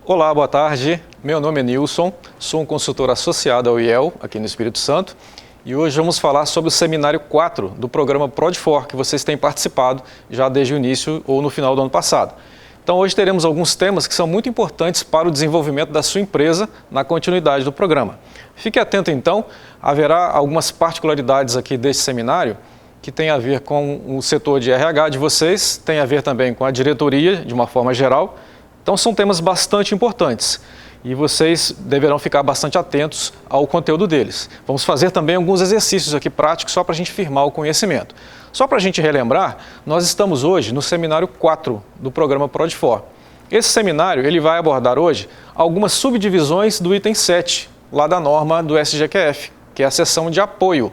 Olá, boa tarde. Meu nome é Nilson, sou um consultor associado ao IEL, aqui no Espírito Santo, e hoje vamos falar sobre o seminário 4 do programa Prod4, que vocês têm participado já desde o início ou no final do ano passado. Então hoje teremos alguns temas que são muito importantes para o desenvolvimento da sua empresa na continuidade do programa. Fique atento então, haverá algumas particularidades aqui deste seminário que tem a ver com o setor de RH de vocês, tem a ver também com a diretoria de uma forma geral. Então são temas bastante importantes e vocês deverão ficar bastante atentos ao conteúdo deles. Vamos fazer também alguns exercícios aqui práticos só para a gente firmar o conhecimento. Só para a gente relembrar, nós estamos hoje no seminário 4 do programa Prod4. Esse seminário ele vai abordar hoje algumas subdivisões do item 7, lá da norma do SGQF, que é a seção de apoio.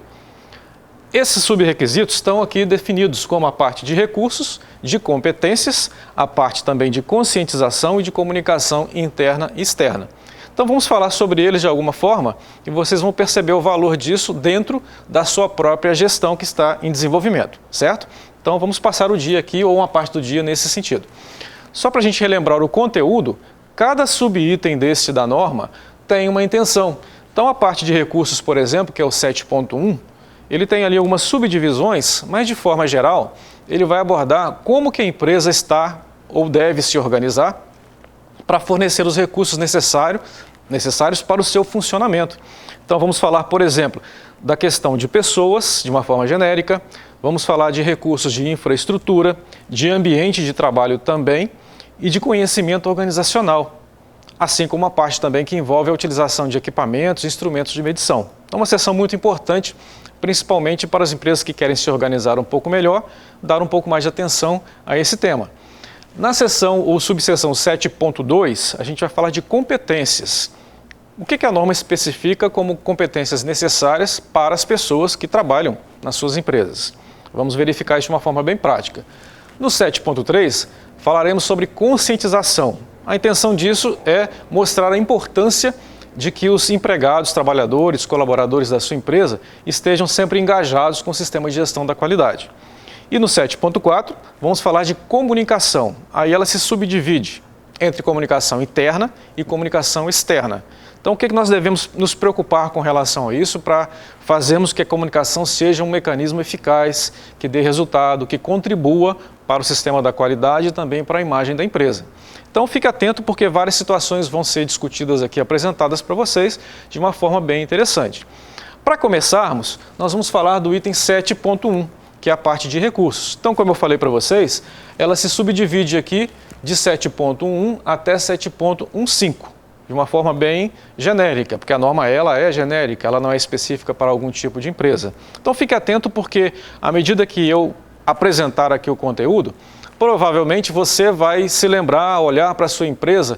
Esses subrequisitos estão aqui definidos como a parte de recursos, de competências, a parte também de conscientização e de comunicação interna e externa. Então vamos falar sobre eles de alguma forma e vocês vão perceber o valor disso dentro da sua própria gestão que está em desenvolvimento, certo? Então vamos passar o dia aqui ou uma parte do dia nesse sentido. Só para a gente relembrar o conteúdo, cada subitem deste da norma tem uma intenção. Então a parte de recursos, por exemplo, que é o 7.1, ele tem ali algumas subdivisões, mas de forma geral, ele vai abordar como que a empresa está ou deve se organizar para fornecer os recursos necessários para o seu funcionamento. Então vamos falar, por exemplo, da questão de pessoas, de uma forma genérica, vamos falar de recursos de infraestrutura, de ambiente de trabalho também e de conhecimento organizacional, assim como uma parte também que envolve a utilização de equipamentos e instrumentos de medição. Então uma seção muito importante, principalmente para as empresas que querem se organizar um pouco melhor, dar um pouco mais de atenção a esse tema. Na seção ou subseção 7.2, a gente vai falar de competências. O que a norma especifica como competências necessárias para as pessoas que trabalham nas suas empresas? Vamos verificar isso de uma forma bem prática. No 7.3, falaremos sobre conscientização. A intenção disso é mostrar a importância de que os empregados, trabalhadores, colaboradores da sua empresa estejam sempre engajados com o sistema de gestão da qualidade. E no 7.4, vamos falar de comunicação. Aí ela se subdivide entre comunicação interna e comunicação externa. Então, o que nós devemos nos preocupar com relação a isso para fazermos que a comunicação seja um mecanismo eficaz, que dê resultado, que contribua para o sistema da qualidade e também para a imagem da empresa. Então fique atento porque várias situações vão ser discutidas aqui, apresentadas para vocês de uma forma bem interessante. Para começarmos, nós vamos falar do item 7.1, que é a parte de recursos. Então, como eu falei para vocês, ela se subdivide aqui de 7.1 até 7.15, de uma forma bem genérica, porque a norma ela é genérica, ela não é específica para algum tipo de empresa. Então fique atento porque à medida que eu apresentar aqui o conteúdo, provavelmente você vai se lembrar, olhar para a sua empresa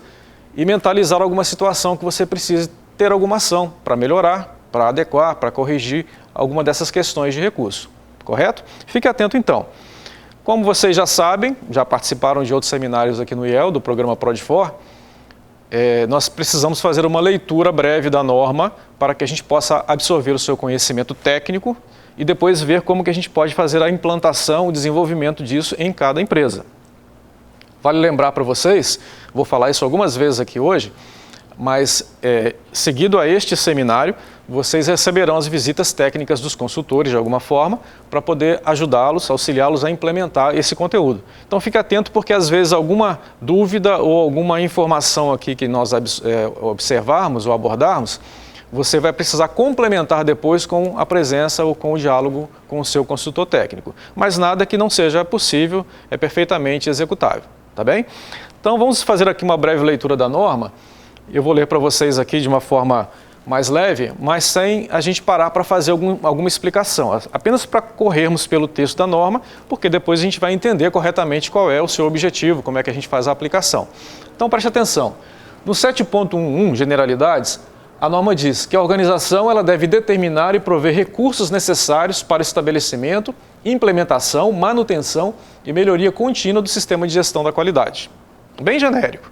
e mentalizar alguma situação que você precise ter alguma ação para melhorar, para adequar, para corrigir alguma dessas questões de recurso, correto? Fique atento então. Como vocês já sabem, já participaram de outros seminários aqui no IEL, do programa Prod4, nós precisamos fazer uma leitura breve da norma para que a gente possa absorver o seu conhecimento técnico e depois ver como que a gente pode fazer a implantação, o desenvolvimento disso em cada empresa. Vale lembrar para vocês, vou falar isso algumas vezes aqui hoje, mas seguido a este seminário, vocês receberão as visitas técnicas dos consultores de alguma forma para poder ajudá-los, auxiliá-los a implementar esse conteúdo. Então fique atento porque às vezes alguma dúvida ou alguma informação aqui que nós observarmos ou abordarmos, você vai precisar complementar depois com a presença ou com o diálogo com o seu consultor técnico. Mas nada que não seja possível é perfeitamente executável, tá bem? Então vamos fazer aqui uma breve leitura da norma. Eu vou ler para vocês aqui de uma forma mais leve, mas sem a gente parar para fazer alguma explicação. Apenas para corrermos pelo texto da norma, porque depois a gente vai entender corretamente qual é o seu objetivo, como é que a gente faz a aplicação. Então preste atenção. No 7.11, generalidades, a norma diz que a organização ela deve determinar e prover recursos necessários para o estabelecimento, implementação, manutenção e melhoria contínua do sistema de gestão da qualidade. Bem genérico.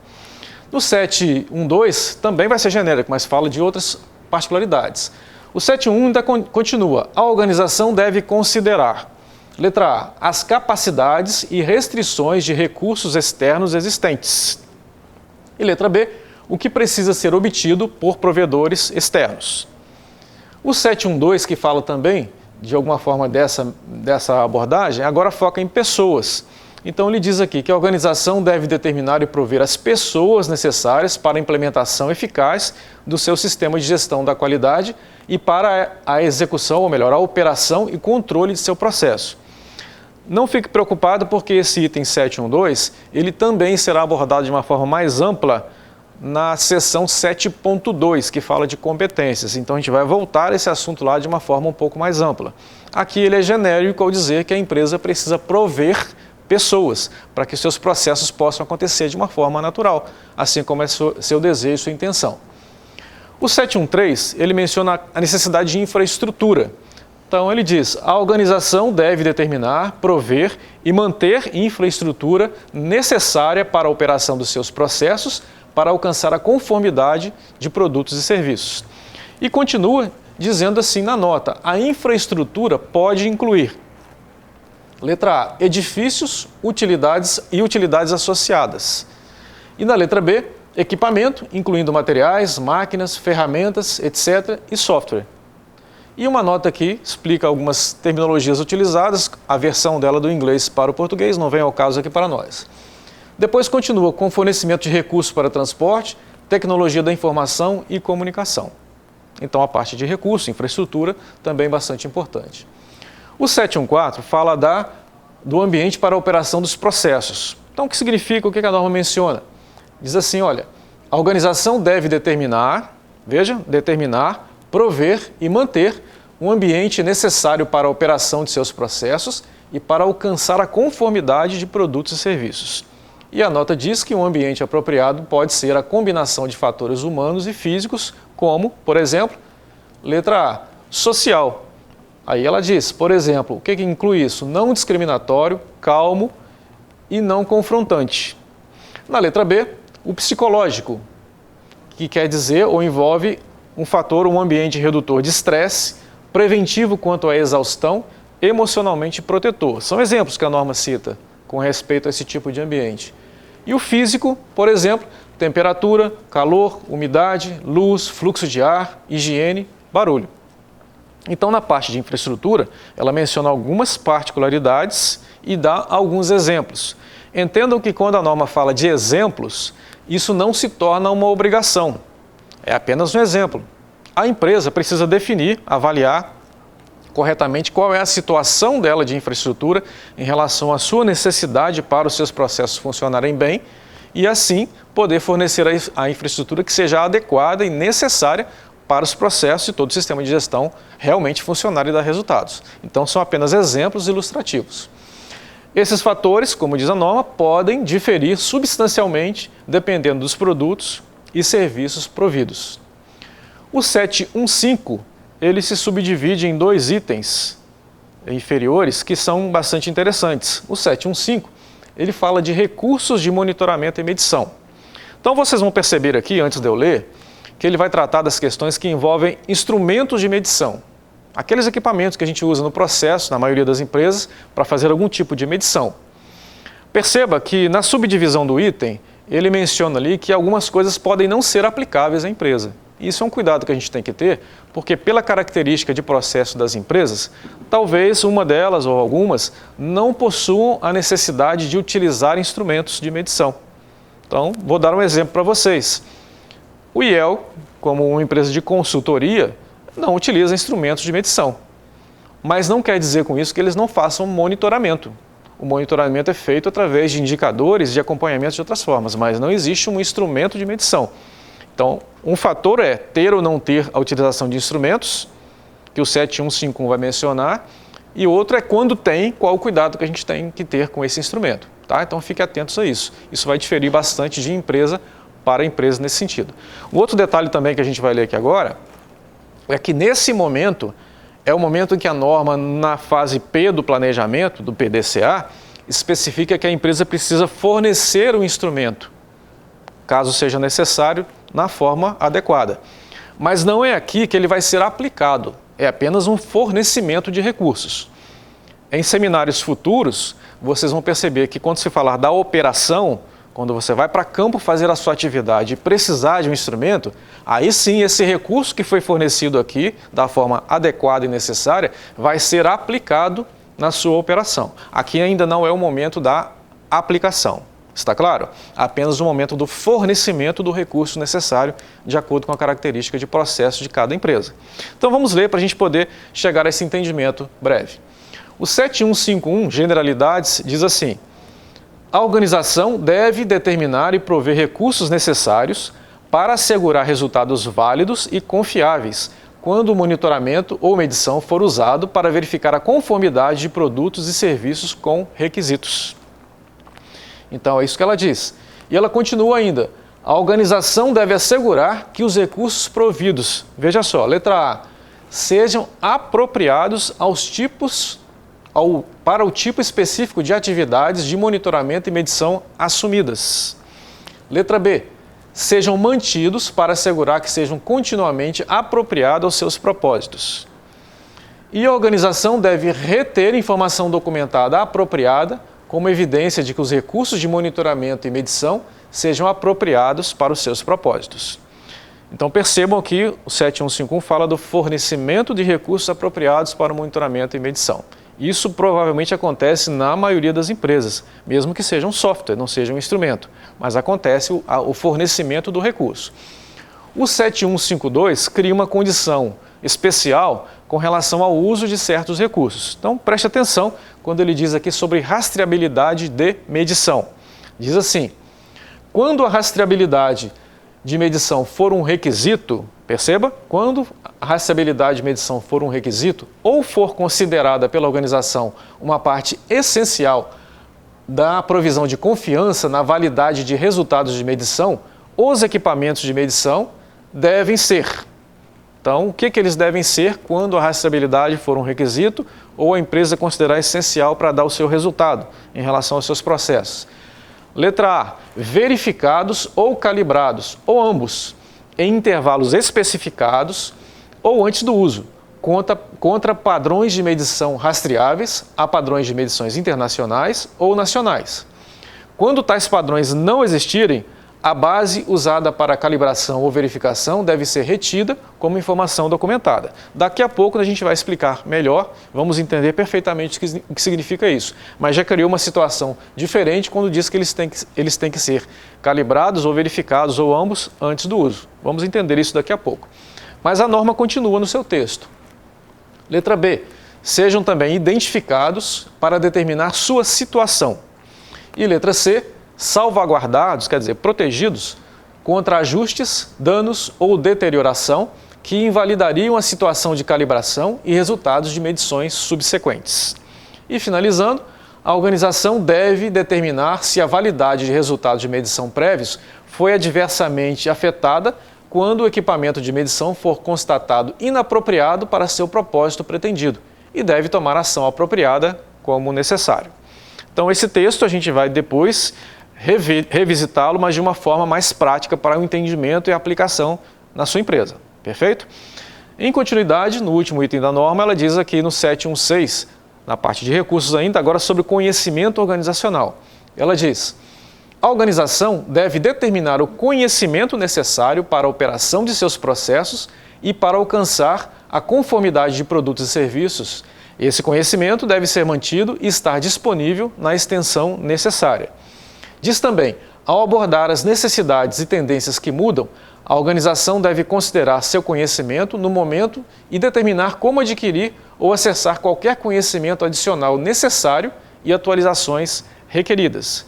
No 7.1.2 também vai ser genérico, mas fala de outras particularidades. O 7.1 ainda continua. A organização deve considerar, letra A, as capacidades e restrições de recursos externos existentes. E letra B, o que precisa ser obtido por provedores externos. O 712, que fala também, de alguma forma, dessa abordagem, agora foca em pessoas. Então ele diz aqui que a organização deve determinar e prover as pessoas necessárias para a implementação eficaz do seu sistema de gestão da qualidade e para a execução, ou melhor, a operação e controle de seu processo. Não fique preocupado porque esse item 712, ele também será abordado de uma forma mais ampla na seção 7.2, que fala de competências. Então a gente vai voltar a esse assunto lá de uma forma um pouco mais ampla. Aqui ele é genérico ao dizer que a empresa precisa prover pessoas para que seus processos possam acontecer de uma forma natural, assim como é seu desejo e sua intenção. O 713, ele menciona a necessidade de infraestrutura. Então ele diz, a organização deve determinar, prover e manter infraestrutura necessária para a operação dos seus processos para alcançar a conformidade de produtos e serviços. E continua dizendo assim na nota, a infraestrutura pode incluir, letra A, edifícios, utilidades e utilidades associadas. E na letra B, equipamento, incluindo materiais, máquinas, ferramentas, etc. e software. E uma nota aqui explica algumas terminologias utilizadas, a versão dela do inglês para o português, não vem ao caso aqui para nós. Depois continua com fornecimento de recursos para transporte, tecnologia da informação e comunicação. Então a parte de recursos, infraestrutura, também bastante importante. O 714 fala do ambiente para a operação dos processos. Então o que significa, o que a norma menciona? Diz assim, olha, a organização deve determinar, prover e manter um ambiente necessário para a operação de seus processos e para alcançar a conformidade de produtos e serviços. E a nota diz que um ambiente apropriado pode ser a combinação de fatores humanos e físicos, como, por exemplo, letra A, social. Aí ela diz, por exemplo, o que inclui isso? Não discriminatório, calmo e não confrontante. Na letra B, o psicológico, que quer dizer ou envolve um ambiente redutor de estresse, preventivo quanto à exaustão, emocionalmente protetor. São exemplos que a norma cita com respeito a esse tipo de ambiente. E o físico, por exemplo, temperatura, calor, umidade, luz, fluxo de ar, higiene, barulho. Então, na parte de infraestrutura, ela menciona algumas particularidades e dá alguns exemplos. Entendam que quando a norma fala de exemplos, isso não se torna uma obrigação, é apenas um exemplo. A empresa precisa definir, avaliar corretamente qual é a situação dela de infraestrutura em relação à sua necessidade para os seus processos funcionarem bem e, assim, poder fornecer a infraestrutura que seja adequada e necessária para os processos e todo o sistema de gestão realmente funcionar e dar resultados. Então, são apenas exemplos ilustrativos. Esses fatores, como diz a norma, podem diferir substancialmente dependendo dos produtos e serviços providos. O 715, ele se subdivide em dois itens inferiores que são bastante interessantes. O 715, ele fala de recursos de monitoramento e medição. Então vocês vão perceber aqui, antes de eu ler, que ele vai tratar das questões que envolvem instrumentos de medição. Aqueles equipamentos que a gente usa no processo, na maioria das empresas, para fazer algum tipo de medição. Perceba que na subdivisão do item, ele menciona ali que algumas coisas podem não ser aplicáveis à empresa. Isso é um cuidado que a gente tem que ter, porque pela característica de processo das empresas, talvez uma delas ou algumas não possuam a necessidade de utilizar instrumentos de medição. Então, vou dar um exemplo para vocês. O IEL, como uma empresa de consultoria, não utiliza instrumentos de medição. Mas não quer dizer com isso que eles não façam monitoramento. O monitoramento é feito através de indicadores de acompanhamento de outras formas, mas não existe um instrumento de medição. Então, um fator é ter ou não ter a utilização de instrumentos, que o 7151 vai mencionar, e outro é quando tem, qual o cuidado que a gente tem que ter com esse instrumento. Tá? Então, fiquem atentos a isso. Isso vai diferir bastante de empresa para empresa nesse sentido. Um outro detalhe também que a gente vai ler aqui agora é que nesse momento, é o momento em que a norma, na fase P do planejamento, do PDCA, especifica que a empresa precisa fornecer o instrumento, caso seja necessário, na forma adequada. Mas não é aqui que ele vai ser aplicado, é apenas um fornecimento de recursos. Em seminários futuros, vocês vão perceber que quando se falar da operação, Quando você vai para campo fazer a sua atividade e precisar de um instrumento, aí sim esse recurso que foi fornecido aqui, da forma adequada e necessária, vai ser aplicado na sua operação. Aqui ainda não é o momento da aplicação, está claro? Apenas o momento do fornecimento do recurso necessário, de acordo com a característica de processo de cada empresa. Então vamos ler para a gente poder chegar a esse entendimento breve. O 7151, generalidades, diz assim: a organização deve determinar e prover recursos necessários para assegurar resultados válidos e confiáveis quando o monitoramento ou medição for usado para verificar a conformidade de produtos e serviços com requisitos. Então é isso que ela diz. E ela continua ainda: a organização deve assegurar que os recursos providos, veja só, letra A, sejam apropriados para o tipo específico de atividades de monitoramento e medição assumidas. Letra B, sejam mantidos para assegurar que sejam continuamente apropriados aos seus propósitos. E a organização deve reter informação documentada apropriada como evidência de que os recursos de monitoramento e medição sejam apropriados para os seus propósitos. Então percebam que o 7151 fala do fornecimento de recursos apropriados para o monitoramento e medição. Isso provavelmente acontece na maioria das empresas, mesmo que seja um software, não seja um instrumento, mas acontece o fornecimento do recurso. O 7152 cria uma condição especial com relação ao uso de certos recursos. Então preste atenção quando ele diz aqui sobre rastreabilidade de medição. Diz assim: quando a rastreabilidade de medição for um requisito, perceba, quando a rastreabilidade de medição for um requisito ou for considerada pela organização uma parte essencial da provisão de confiança na validade de resultados de medição, os equipamentos de medição devem ser. Então, o que eles devem ser quando a rastreabilidade for um requisito ou a empresa considerar essencial para dar o seu resultado em relação aos seus processos? Letra A, verificados ou calibrados, ou ambos, em intervalos especificados ou antes do uso, contra padrões de medição rastreáveis a padrões de medições internacionais ou nacionais. Quando tais padrões não existirem, a base usada para calibração ou verificação deve ser retida como informação documentada. Daqui a pouco a gente vai explicar melhor, vamos entender perfeitamente o que significa isso. Mas já criou uma situação diferente quando diz que eles têm que ser calibrados ou verificados ou ambos antes do uso. Vamos entender isso daqui a pouco. Mas a norma continua no seu texto. Letra B. Sejam também identificados para determinar sua situação. E letra C. Salvaguardados, quer dizer, protegidos contra ajustes, danos ou deterioração que invalidariam a situação de calibração e resultados de medições subsequentes. E finalizando, a organização deve determinar se a validade de resultados de medição prévios foi adversamente afetada quando o equipamento de medição for constatado inapropriado para seu propósito pretendido e deve tomar ação apropriada como necessário. Então esse texto a gente vai depois revisitá-lo, mas de uma forma mais prática para o entendimento e a aplicação na sua empresa. Perfeito? Em continuidade, no último item da norma, ela diz aqui no 716, na parte de recursos ainda, agora sobre conhecimento organizacional. Ela diz: a organização deve determinar o conhecimento necessário para a operação de seus processos e para alcançar a conformidade de produtos e serviços. Esse conhecimento deve ser mantido e estar disponível na extensão necessária. Diz também, ao abordar as necessidades e tendências que mudam, a organização deve considerar seu conhecimento no momento e determinar como adquirir ou acessar qualquer conhecimento adicional necessário e atualizações requeridas.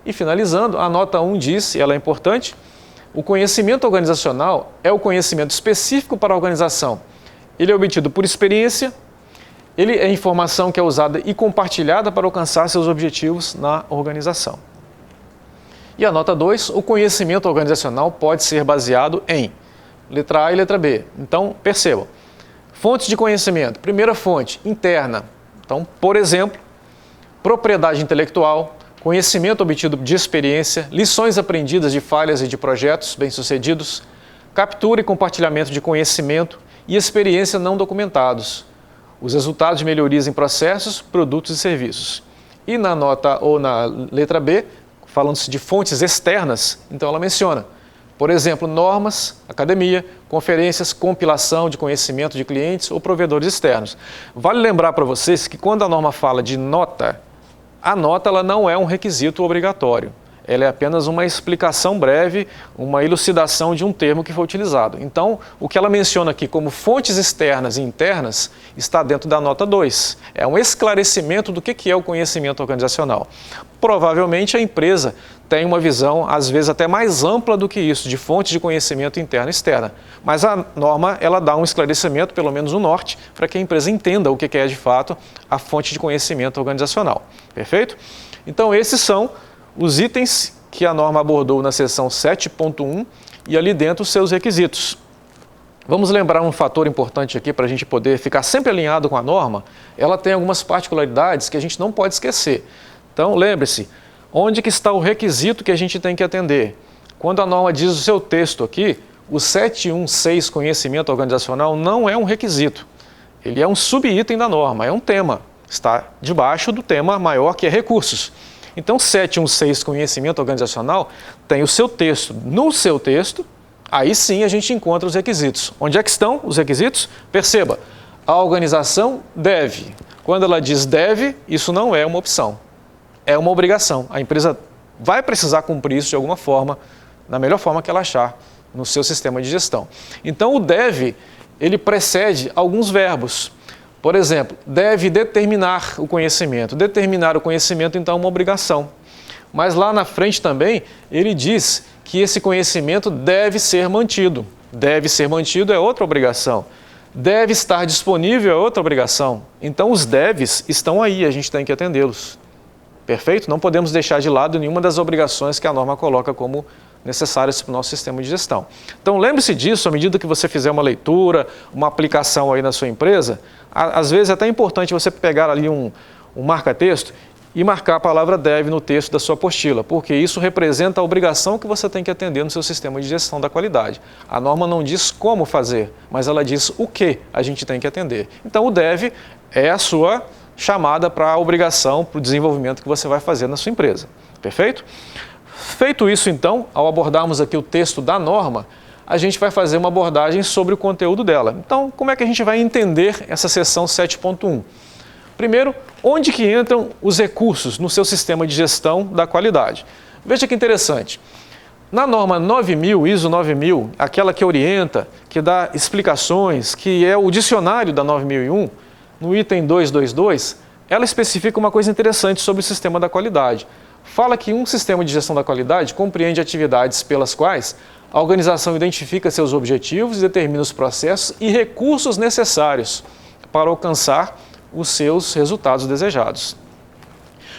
E finalizando, a nota 1 diz, e ela é importante, o conhecimento organizacional é o conhecimento específico para a organização. Ele é obtido por experiência, ele é informação que é usada e compartilhada para alcançar seus objetivos na organização. E a nota 2, o conhecimento organizacional pode ser baseado em letra A e letra B. Então, percebam, fontes de conhecimento. Primeira fonte, interna. Então, por exemplo, propriedade intelectual, conhecimento obtido de experiência, lições aprendidas de falhas e de projetos bem-sucedidos, captura e compartilhamento de conhecimento e experiência não documentados, os resultados de melhorias em processos, produtos e serviços. E na nota ou na letra B, falando-se de fontes externas, então ela menciona, por exemplo, normas, academia, conferências, compilação de conhecimento de clientes ou provedores externos. Vale lembrar para vocês que quando a norma fala de nota, a nota ela não é um requisito obrigatório. Ela é apenas uma explicação breve, uma elucidação de um termo que foi utilizado. Então, o que ela menciona aqui como fontes externas e internas está dentro da nota 2. É um esclarecimento do que é o conhecimento organizacional. Provavelmente a empresa tem uma visão, às vezes até mais ampla do que isso, de fontes de conhecimento interna e externa. Mas a norma, ela dá um esclarecimento, pelo menos no norte, para que a empresa entenda o que é de fato a fonte de conhecimento organizacional. Perfeito? Então, esses são os itens que a norma abordou na seção 7.1 e ali dentro os seus requisitos. Vamos lembrar um fator importante aqui para a gente poder ficar sempre alinhado com a norma. Ela tem algumas particularidades que a gente não pode esquecer. Então, lembre-se, onde que está o requisito que a gente tem que atender? Quando a norma diz o seu texto aqui, o 7.1.6 conhecimento organizacional não é um requisito. Ele é um subitem da norma, é um tema. Está debaixo do tema maior que é recursos. Então, 7.1.6 conhecimento organizacional tem o seu texto. No seu texto, aí sim a gente encontra os requisitos. Onde é que estão os requisitos? Perceba, a organização deve. Quando ela diz deve, isso não é uma opção, é uma obrigação. A empresa vai precisar cumprir isso de alguma forma, da melhor forma que ela achar no seu sistema de gestão. Então, o deve, ele precede alguns verbos. Por exemplo, deve determinar o conhecimento. Determinar o conhecimento, então, é uma obrigação. Mas lá na frente também, ele diz que esse conhecimento deve ser mantido. Deve ser mantido é outra obrigação. Deve estar disponível é outra obrigação. Então, os deves estão aí, a gente tem que atendê-los. Perfeito? Não podemos deixar de lado nenhuma das obrigações que a norma coloca como necessárias para o nosso sistema de gestão. Então, lembre-se disso à medida que você fizer uma leitura, uma aplicação aí na sua empresa. Às vezes é até importante você pegar ali um marca-texto e marcar a palavra deve no texto da sua apostila, porque isso representa a obrigação que você tem que atender no seu sistema de gestão da qualidade. A norma não diz como fazer, mas ela diz o que a gente tem que atender. Então, o deve é a sua chamada para a obrigação, para o desenvolvimento que você vai fazer na sua empresa. Perfeito? Feito isso, então, ao abordarmos aqui o texto da norma, a gente vai fazer uma abordagem sobre o conteúdo dela. Então, como é que a gente vai entender essa seção 7.1? Primeiro, onde que entram os recursos no seu sistema de gestão da qualidade? Veja que interessante. Na norma 9000, ISO 9000, aquela que orienta, que dá explicações, que é o dicionário da 9001, no item 222, ela especifica uma coisa interessante sobre o sistema da qualidade. Fala que um sistema de gestão da qualidade compreende atividades pelas quais a organização identifica seus objetivos, determina os processos e recursos necessários para alcançar os seus resultados desejados.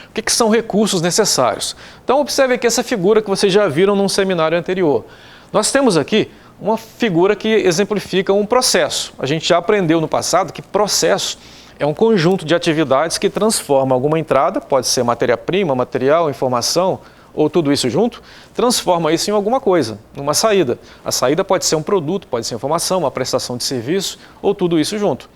O que são recursos necessários? Então, observe aqui essa figura que vocês já viram num seminário anterior. Nós temos aqui uma figura que exemplifica um processo. A gente já aprendeu no passado que processo é um conjunto de atividades que transforma alguma entrada, pode ser matéria-prima, material, informação, ou tudo isso junto, transforma isso em alguma coisa, numa saída. A saída pode ser um produto, pode ser informação, uma prestação de serviço, ou tudo isso junto.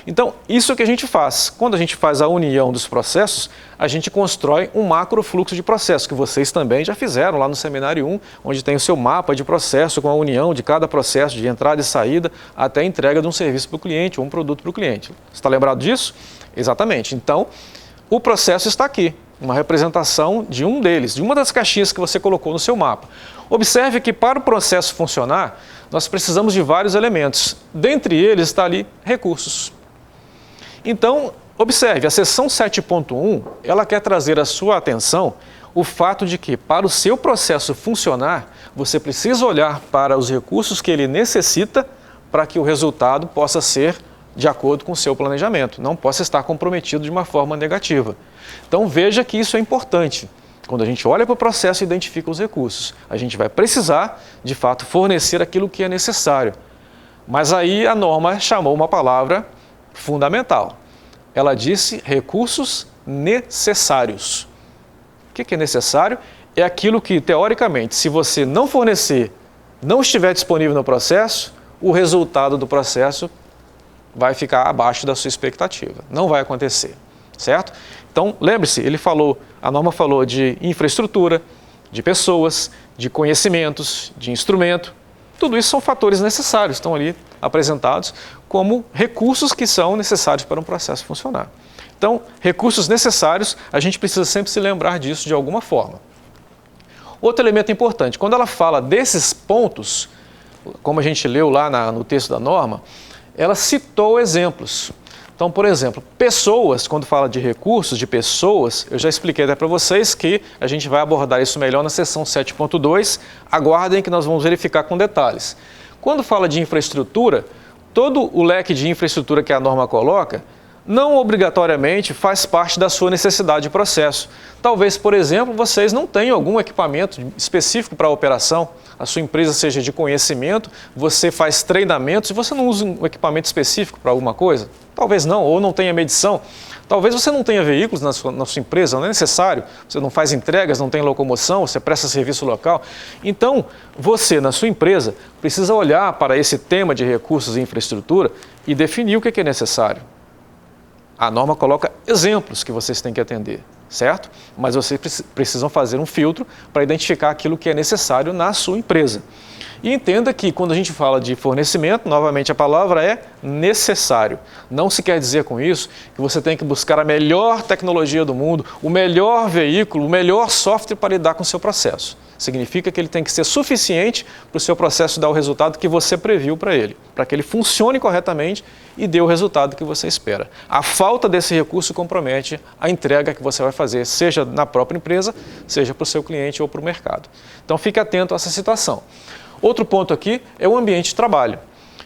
Então, isso é o que a gente faz. Quando a gente faz a união dos processos, a gente constrói um macro fluxo de processo, que vocês também já fizeram lá no seminário 1, onde tem o seu mapa de processo com a união de cada processo de entrada e saída até a entrega de um serviço para o cliente ou um produto para o cliente. Você está lembrado disso? Exatamente. Então, o processo está aqui, uma representação de um deles, de uma das caixinhas que você colocou no seu mapa. Observe que para o processo funcionar, nós precisamos de vários elementos. Dentre eles está ali recursos. Então, observe, a seção 7.1, ela quer trazer à sua atenção o fato de que, para o seu processo funcionar, você precisa olhar para os recursos que ele necessita para que o resultado possa ser de acordo com o seu planejamento, não possa estar comprometido de uma forma negativa. Então, veja que isso é importante. Quando a gente olha para o processo e identifica os recursos, a gente vai precisar, de fato, fornecer aquilo que é necessário. Mas aí a norma chamou uma palavra fundamental. Ela disse recursos necessários. O que é necessário? É aquilo que, teoricamente, se você não fornecer, não estiver disponível no processo, o resultado do processo vai ficar abaixo da sua expectativa. Não vai acontecer, certo? Então, lembre-se, a norma falou de infraestrutura, de pessoas, de conhecimentos, de instrumento. Tudo isso são fatores necessários, estão ali apresentados como recursos que são necessários para um processo funcionar. Então, recursos necessários, a gente precisa sempre se lembrar disso de alguma forma. Outro elemento importante, quando ela fala desses pontos, como a gente leu lá no texto da norma, ela citou exemplos. Então, por exemplo, pessoas, quando fala de recursos, de pessoas, eu já expliquei até para vocês que a gente vai abordar isso melhor na seção 7.2, aguardem que nós vamos verificar com detalhes. Quando fala de infraestrutura, todo o leque de infraestrutura que a norma coloca, não obrigatoriamente faz parte da sua necessidade de processo. Talvez, por exemplo, vocês não tenham algum equipamento específico para a operação, a sua empresa seja de conhecimento, você faz treinamentos e você não usa um equipamento específico para alguma coisa? Talvez não, ou não tenha medição. Talvez você não tenha veículos na sua empresa, não é necessário, você não faz entregas, não tem locomoção, você presta serviço local. Então, você, na sua empresa, precisa olhar para esse tema de recursos e infraestrutura e definir o que é necessário. A norma coloca exemplos que vocês têm que atender, certo? Mas vocês precisam fazer um filtro para identificar aquilo que é necessário na sua empresa. E entenda que quando a gente fala de fornecimento, novamente a palavra é necessário. Não se quer dizer com isso que você tem que buscar a melhor tecnologia do mundo, o melhor veículo, o melhor software para lidar com o seu processo. Significa que ele tem que ser suficiente para o seu processo dar o resultado que você previu para ele, para que ele funcione corretamente e dê o resultado que você espera. A falta desse recurso compromete a entrega que você vai fazer, seja na própria empresa, seja para o seu cliente ou para o mercado. Então fique atento a essa situação. Outro ponto aqui é o ambiente de trabalho.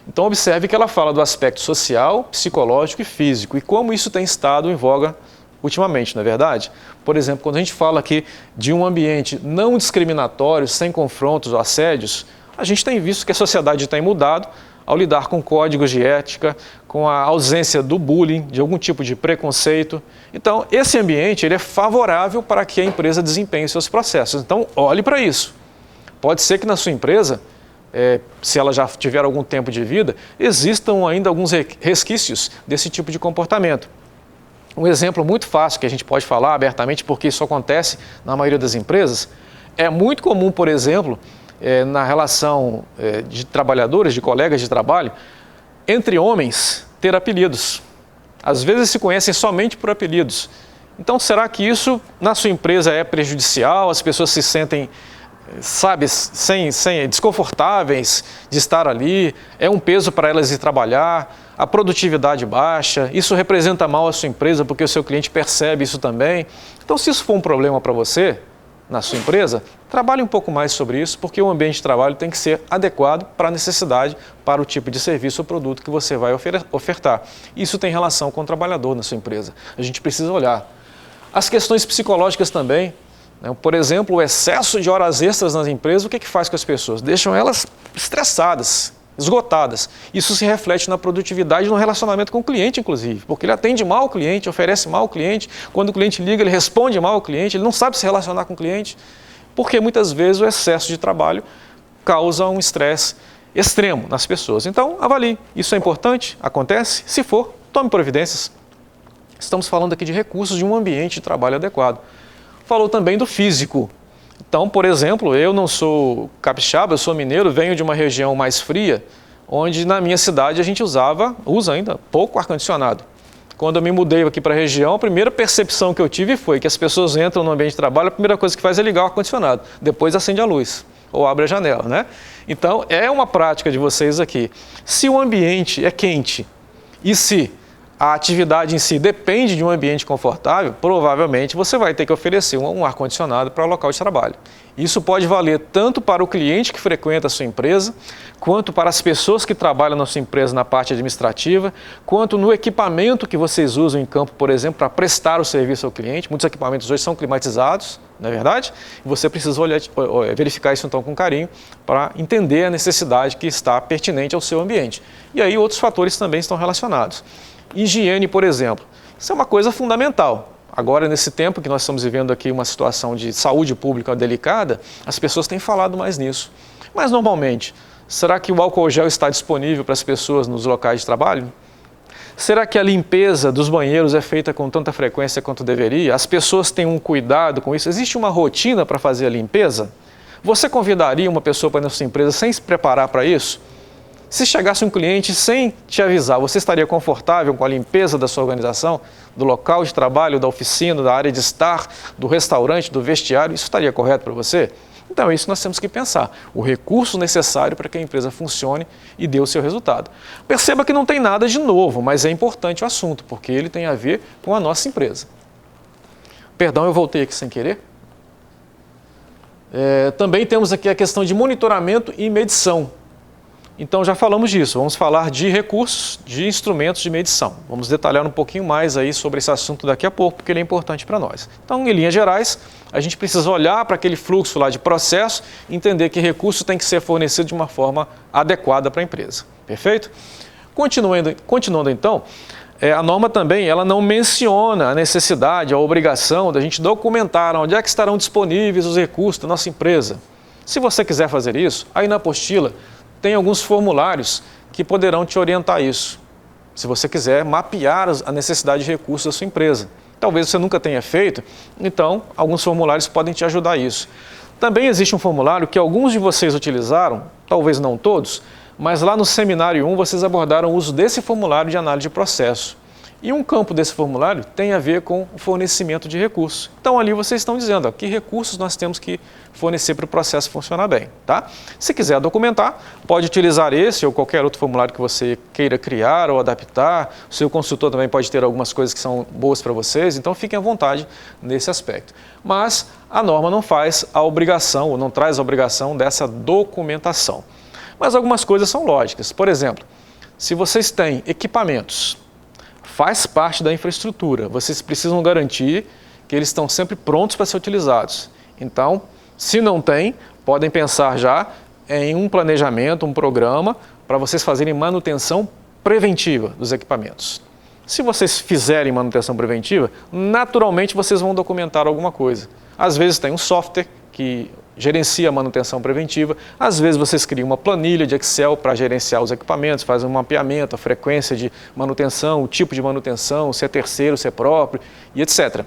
Então observe que ela fala do aspecto social, psicológico e físico e como isso tem estado em voga ultimamente, não é verdade? Por exemplo, quando a gente fala aqui de um ambiente não discriminatório, sem confrontos ou assédios, a gente tem visto que a sociedade tem mudado ao lidar com códigos de ética, com a ausência do bullying, de algum tipo de preconceito. Então, esse ambiente ele é favorável para que a empresa desempenhe seus processos. Então, olhe para isso. Pode ser que na sua empresa, se ela já tiver algum tempo de vida, existam ainda alguns resquícios desse tipo de comportamento. Um exemplo muito fácil que a gente pode falar abertamente, porque isso acontece na maioria das empresas, é muito comum, por exemplo, na relação de trabalhadores, de colegas de trabalho, entre homens ter apelidos. Às vezes se conhecem somente por apelidos. Então, será que isso na sua empresa é prejudicial? As pessoas se sentem, sabe, desconfortáveis de estar ali? É um peso para elas ir trabalhar? A produtividade baixa, isso representa mal a sua empresa porque o seu cliente percebe isso também. Então, se isso for um problema para você, na sua empresa, trabalhe um pouco mais sobre isso, porque o ambiente de trabalho tem que ser adequado para a necessidade, para o tipo de serviço ou produto que você vai ofertar. Isso tem relação com o trabalhador na sua empresa. A gente precisa olhar. As questões psicológicas também, né? Por exemplo, o excesso de horas extras nas empresas, o que faz com as pessoas? Deixam elas estressadas, esgotadas. Isso se reflete na produtividade e no relacionamento com o cliente, inclusive, porque ele atende mal o cliente, oferece mal o cliente, quando o cliente liga, ele responde mal ao cliente, ele não sabe se relacionar com o cliente, porque muitas vezes o excesso de trabalho causa um estresse extremo nas pessoas. Então, avalie. Isso é importante? Acontece? Se for, tome providências. Estamos falando aqui de recursos de um ambiente de trabalho adequado. Falou também do físico. Então, por exemplo, eu não sou capixaba, eu sou mineiro, venho de uma região mais fria, onde na minha cidade a gente usa ainda pouco ar-condicionado. Quando eu me mudei aqui para a região, a primeira percepção que eu tive foi que as pessoas entram no ambiente de trabalho, a primeira coisa que faz é ligar o ar-condicionado, depois acende a luz ou abre a janela, né? Então, é uma prática de vocês aqui. Se o ambiente é quente e se a atividade em si depende de um ambiente confortável, provavelmente você vai ter que oferecer um ar-condicionado para o local de trabalho. Isso pode valer tanto para o cliente que frequenta a sua empresa, quanto para as pessoas que trabalham na sua empresa na parte administrativa, quanto no equipamento que vocês usam em campo, por exemplo, para prestar o serviço ao cliente. Muitos equipamentos hoje são climatizados, não é verdade? E você precisa verificar isso então com carinho para entender a necessidade que está pertinente ao seu ambiente. E aí outros fatores também estão relacionados. Higiene, por exemplo, isso é uma coisa fundamental. Agora, nesse tempo que nós estamos vivendo aqui uma situação de saúde pública delicada, as pessoas têm falado mais nisso. Mas, normalmente, será que o álcool gel está disponível para as pessoas nos locais de trabalho? Será que a limpeza dos banheiros é feita com tanta frequência quanto deveria? As pessoas têm um cuidado com isso? Existe uma rotina para fazer a limpeza? Você convidaria uma pessoa para ir na sua empresa sem se preparar para isso? Se chegasse um cliente sem te avisar, você estaria confortável com a limpeza da sua organização, do local de trabalho, da oficina, da área de estar, do restaurante, do vestiário? Isso estaria correto para você? Então, é isso que nós temos que pensar. O recurso necessário para que a empresa funcione e dê o seu resultado. Perceba que não tem nada de novo, mas é importante o assunto, porque ele tem a ver com a nossa empresa. Perdão, eu voltei aqui sem querer. Também temos aqui a questão de monitoramento e medição. Então, já falamos disso. Vamos falar de recursos, de instrumentos de medição. Vamos detalhar um pouquinho mais aí sobre esse assunto daqui a pouco, porque ele é importante para nós. Então, em linhas gerais, a gente precisa olhar para aquele fluxo lá de processo e entender que recurso tem que ser fornecido de uma forma adequada para a empresa. Perfeito? Continuando então, a norma também ela não menciona a necessidade, a obrigação da gente documentar onde é que estarão disponíveis os recursos da nossa empresa. Se você quiser fazer isso, aí na apostila tem alguns formulários que poderão te orientar isso, se você quiser mapear a necessidade de recursos da sua empresa. Talvez você nunca tenha feito, então alguns formulários podem te ajudar a isso. Também existe um formulário que alguns de vocês utilizaram, talvez não todos, mas lá no seminário 1 vocês abordaram o uso desse formulário de análise de processo. E um campo desse formulário tem a ver com o fornecimento de recursos. Então ali vocês estão dizendo que recursos nós temos que fornecer para o processo funcionar bem. Tá? Se quiser documentar, pode utilizar esse ou qualquer outro formulário que você queira criar ou adaptar. O seu consultor também pode ter algumas coisas que são boas para vocês, então fiquem à vontade nesse aspecto. Mas a norma não faz a obrigação ou não traz a obrigação dessa documentação. Mas algumas coisas são lógicas. Por exemplo, se vocês têm equipamentos, faz parte da infraestrutura, vocês precisam garantir que eles estão sempre prontos para ser utilizados. Então, se não tem, podem pensar já em um planejamento, um programa para vocês fazerem manutenção preventiva dos equipamentos. Se vocês fizerem manutenção preventiva, naturalmente vocês vão documentar alguma coisa. Às vezes tem um software que gerencia a manutenção preventiva, às vezes vocês criam uma planilha de Excel para gerenciar os equipamentos, fazem um mapeamento, a frequência de manutenção, o tipo de manutenção, se é terceiro, se é próprio e etc.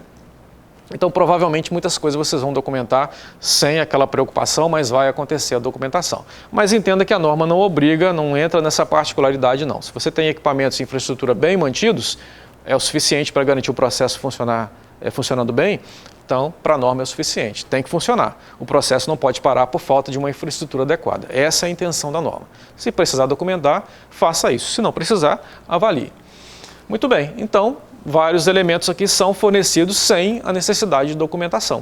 Então, provavelmente, muitas coisas vocês vão documentar sem aquela preocupação, mas vai acontecer a documentação. Mas entenda que a norma não obriga, não entra nessa particularidade, não. Se você tem equipamentos e infraestrutura bem mantidos, é o suficiente para garantir o processo funcionando bem, então, para a norma é o suficiente. Tem que funcionar. O processo não pode parar por falta de uma infraestrutura adequada. Essa é a intenção da norma. Se precisar documentar, faça isso. Se não precisar, avalie. Muito bem. Então, vários elementos aqui são fornecidos sem a necessidade de documentação,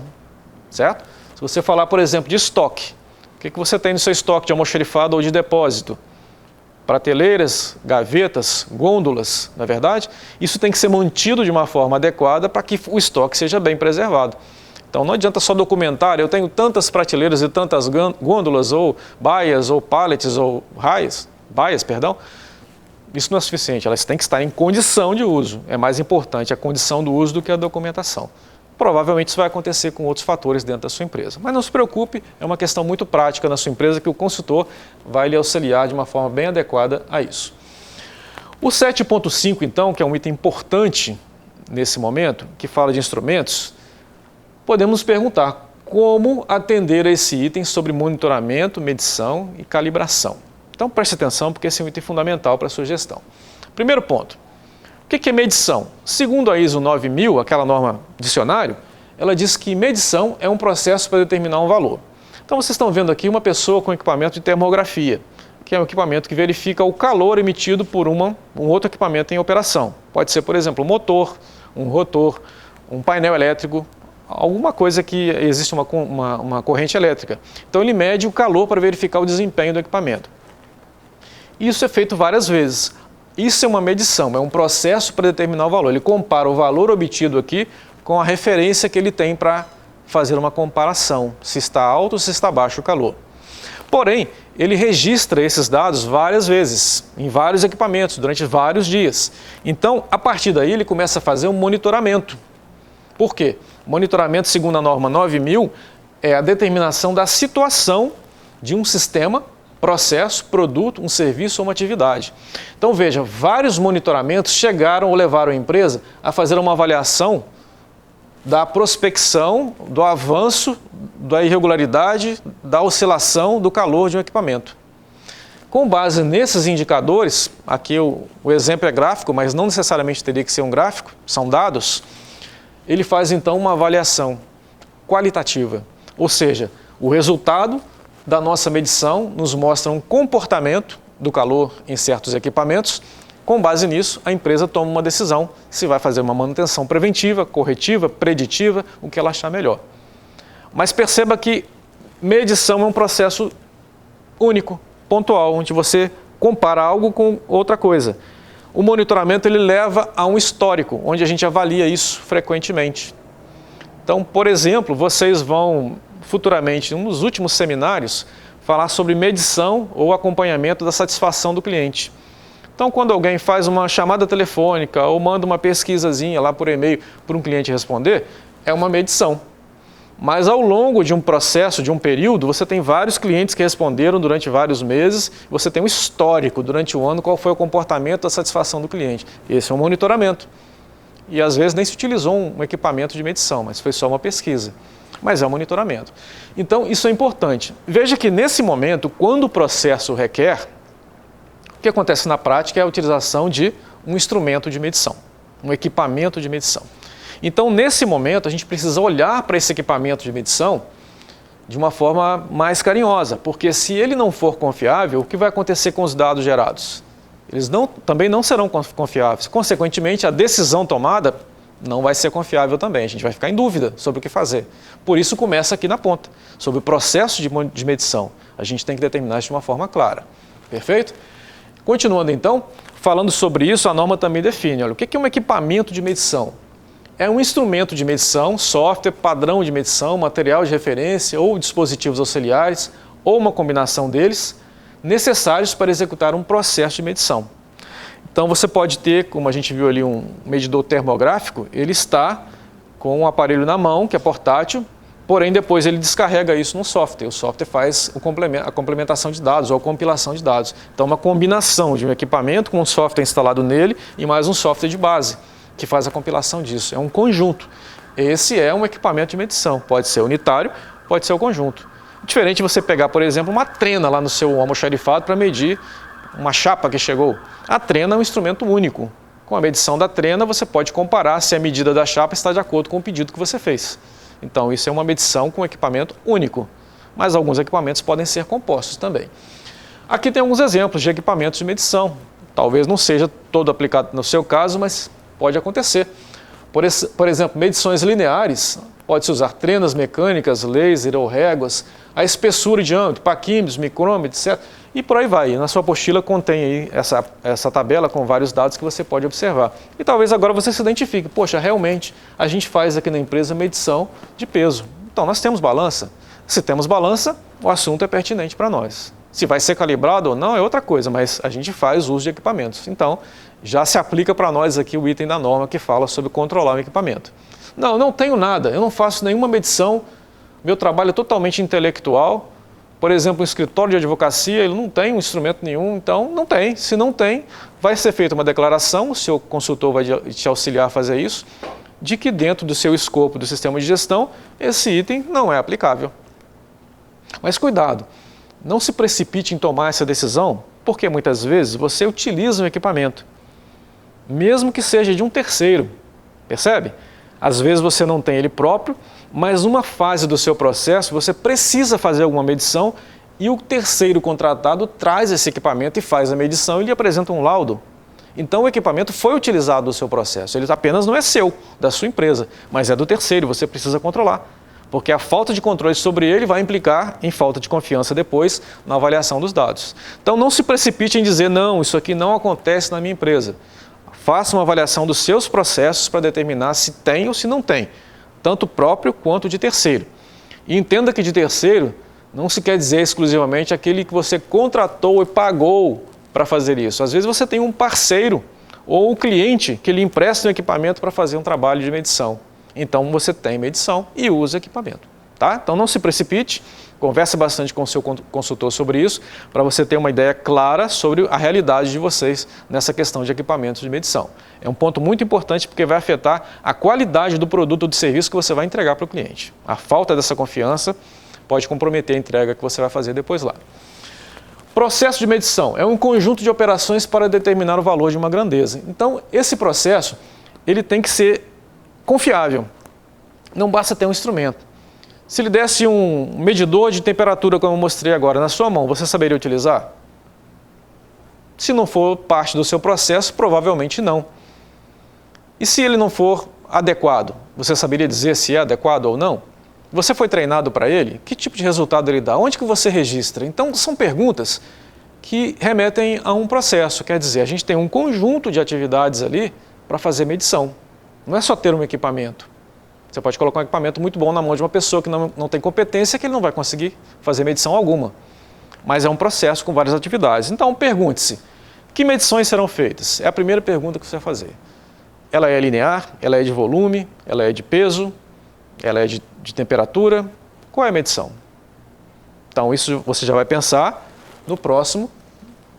certo? Se você falar, por exemplo, de estoque, o que você tem no seu estoque de almoxarifado ou de depósito? Prateleiras, gavetas, gôndolas, na verdade, isso tem que ser mantido de uma forma adequada para que o estoque seja bem preservado. Então não adianta só documentar, eu tenho tantas prateleiras e tantas gôndolas, ou baias, ou pallets, ou baias, perdão. Isso não é suficiente, elas têm que estar em condição de uso. É mais importante a condição do uso do que a documentação. Provavelmente isso vai acontecer com outros fatores dentro da sua empresa. Mas não se preocupe, é uma questão muito prática na sua empresa que o consultor vai lhe auxiliar de uma forma bem adequada a isso. O 7.5, então, que é um item importante nesse momento, que fala de instrumentos, podemos nos perguntar como atender a esse item sobre monitoramento, medição e calibração. Então preste atenção porque esse é um item fundamental para a sua gestão. Primeiro ponto. O que é medição? Segundo a ISO 9000, aquela norma dicionário, ela diz que medição é um processo para determinar um valor. Então vocês estão vendo aqui uma pessoa com equipamento de termografia, que é um equipamento que verifica o calor emitido por um outro equipamento em operação. Pode ser, por exemplo, um motor, um rotor, um painel elétrico, alguma coisa que existe uma corrente elétrica. Então ele mede o calor para verificar o desempenho do equipamento. Isso é feito várias vezes. Isso é uma medição, é um processo para determinar o valor. Ele compara o valor obtido aqui com a referência que ele tem para fazer uma comparação, se está alto ou se está baixo o calor. Porém, ele registra esses dados várias vezes, em vários equipamentos, durante vários dias. Então, a partir daí, ele começa a fazer um monitoramento. Por quê? Monitoramento, segundo a norma 9000, é a determinação da situação de um sistema processo, produto, um serviço ou uma atividade. Então veja, vários monitoramentos chegaram ou levaram a empresa a fazer uma avaliação da prospecção, do avanço, da irregularidade, da oscilação do calor de um equipamento. Com base nesses indicadores, aqui o exemplo é gráfico, mas não necessariamente teria que ser um gráfico, são dados, ele faz então uma avaliação qualitativa, ou seja, o resultado da nossa medição nos mostra um comportamento do calor em certos equipamentos. Com base nisso, a empresa toma uma decisão se vai fazer uma manutenção preventiva, corretiva, preditiva, o que ela achar melhor. Mas perceba que medição é um processo único, pontual, onde você compara algo com outra coisa. O monitoramento ele leva a um histórico, onde a gente avalia isso frequentemente. Então, por exemplo, vocês vão futuramente, em um dos últimos seminários, falar sobre medição ou acompanhamento da satisfação do cliente. Então, quando alguém faz uma chamada telefônica ou manda uma pesquisazinha lá por e-mail para um cliente responder, é uma medição. Mas ao longo de um processo, de um período, você tem vários clientes que responderam durante vários meses, você tem um histórico durante o ano, qual foi o comportamento da satisfação do cliente. Esse é um monitoramento. E às vezes nem se utilizou um equipamento de medição, mas foi só uma pesquisa. Mas é um monitoramento. Então isso é importante. Veja que nesse momento, quando o processo requer, o que acontece na prática é a utilização de um instrumento de medição, um equipamento de medição. Então, nesse momento, a gente precisa olhar para esse equipamento de medição de uma forma mais carinhosa, porque se ele não for confiável, o que vai acontecer com os dados gerados? Eles também não serão confiáveis. Consequentemente, a decisão tomada não vai ser confiável também. A gente vai ficar em dúvida sobre o que fazer. Por isso, começa aqui na ponta, sobre o processo de medição. A gente tem que determinar isso de uma forma clara. Perfeito? Continuando, então, falando sobre isso, a norma também define. Olha, o que é um equipamento de medição? É um instrumento de medição, software, padrão de medição, material de referência ou dispositivos auxiliares, ou uma combinação deles, necessários para executar um processo de medição. Então você pode ter, como a gente viu ali, um medidor termográfico, ele está com um aparelho na mão, que é portátil, porém depois ele descarrega isso no software. O software faz a complementação de dados ou a compilação de dados. Então uma combinação de um equipamento com um software instalado nele e mais um software de base, que faz a compilação disso. É um conjunto. Esse é um equipamento de medição. Pode ser unitário, pode ser o conjunto. Diferente de você pegar, por exemplo, uma trena lá no seu almoxarifado para medir uma chapa que chegou. A trena é um instrumento único. Com a medição da trena, você pode comparar se a medida da chapa está de acordo com o pedido que você fez. Então, isso é uma medição com equipamento único. Mas alguns equipamentos podem ser compostos também. Aqui tem alguns exemplos de equipamentos de medição. Talvez não seja todo aplicado no seu caso, mas pode acontecer. Por exemplo, medições lineares, pode-se usar trenas mecânicas, laser ou réguas, a espessura e diâmetro, paquímetros, micrômetros, etc. E por aí vai. Na sua apostila contém aí essa tabela com vários dados que você pode observar. E talvez agora você se identifique. Poxa, realmente, a gente faz aqui na empresa medição de peso. Então, nós temos balança. Se temos balança, o assunto é pertinente para nós. Se vai ser calibrado ou não é outra coisa, mas a gente faz uso de equipamentos. Então, já se aplica para nós aqui o item da norma que fala sobre controlar o equipamento. Não, eu não tenho nada, eu não faço nenhuma medição, meu trabalho é totalmente intelectual. Por exemplo, um escritório de advocacia, ele não tem um instrumento nenhum, então não tem. Se não tem, vai ser feita uma declaração, o seu consultor vai te auxiliar a fazer isso, de que dentro do seu escopo do sistema de gestão, esse item não é aplicável. Mas cuidado, não se precipite em tomar essa decisão, porque muitas vezes você utiliza um equipamento, mesmo que seja de um terceiro, percebe? Às vezes você não tem ele próprio, mas numa fase do seu processo você precisa fazer alguma medição e o terceiro contratado traz esse equipamento e faz a medição e lhe apresenta um laudo. Então o equipamento foi utilizado no seu processo, ele apenas não é seu, da sua empresa, mas é do terceiro e você precisa controlar. Porque a falta de controle sobre ele vai implicar em falta de confiança depois na avaliação dos dados. Então não se precipite em dizer, não, isso aqui não acontece na minha empresa. Faça uma avaliação dos seus processos para determinar se tem ou se não tem, tanto próprio quanto de terceiro. E entenda que de terceiro não se quer dizer exclusivamente aquele que você contratou e pagou para fazer isso. Às vezes você tem um parceiro ou um cliente que lhe empresta um equipamento para fazer um trabalho de medição. Então você tem medição e usa equipamento. tá? Então não se precipite, converse bastante com o seu consultor sobre isso, para você ter uma ideia clara sobre a realidade de vocês nessa questão de equipamentos de medição. É um ponto muito importante porque vai afetar a qualidade do produto ou do serviço que você vai entregar para o cliente. A falta dessa confiança pode comprometer a entrega que você vai fazer depois lá. Processo de medição é um conjunto de operações para determinar o valor de uma grandeza. Então, esse processo ele tem que ser confiável. Não basta ter um instrumento. Se lhe desse um medidor de temperatura, como eu mostrei agora, na sua mão, você saberia utilizar? Se não for parte do seu processo, provavelmente não. E se ele não for adequado, você saberia dizer se é adequado ou não? Você foi treinado para ele? Que tipo de resultado ele dá? Onde que você registra? Então, são perguntas que remetem a um processo. Quer dizer, a gente tem um conjunto de atividades ali para fazer medição. Não é só ter um equipamento. Você pode colocar um equipamento muito bom na mão de uma pessoa que não tem competência, que ele não vai conseguir fazer medição alguma. Mas é um processo com várias atividades. Então, pergunte-se, que medições serão feitas? É a primeira pergunta que você vai fazer. Ela é linear? Ela é de volume? Ela é de peso? Ela é de temperatura? Qual é a medição? Então, isso você já vai pensar no próximo,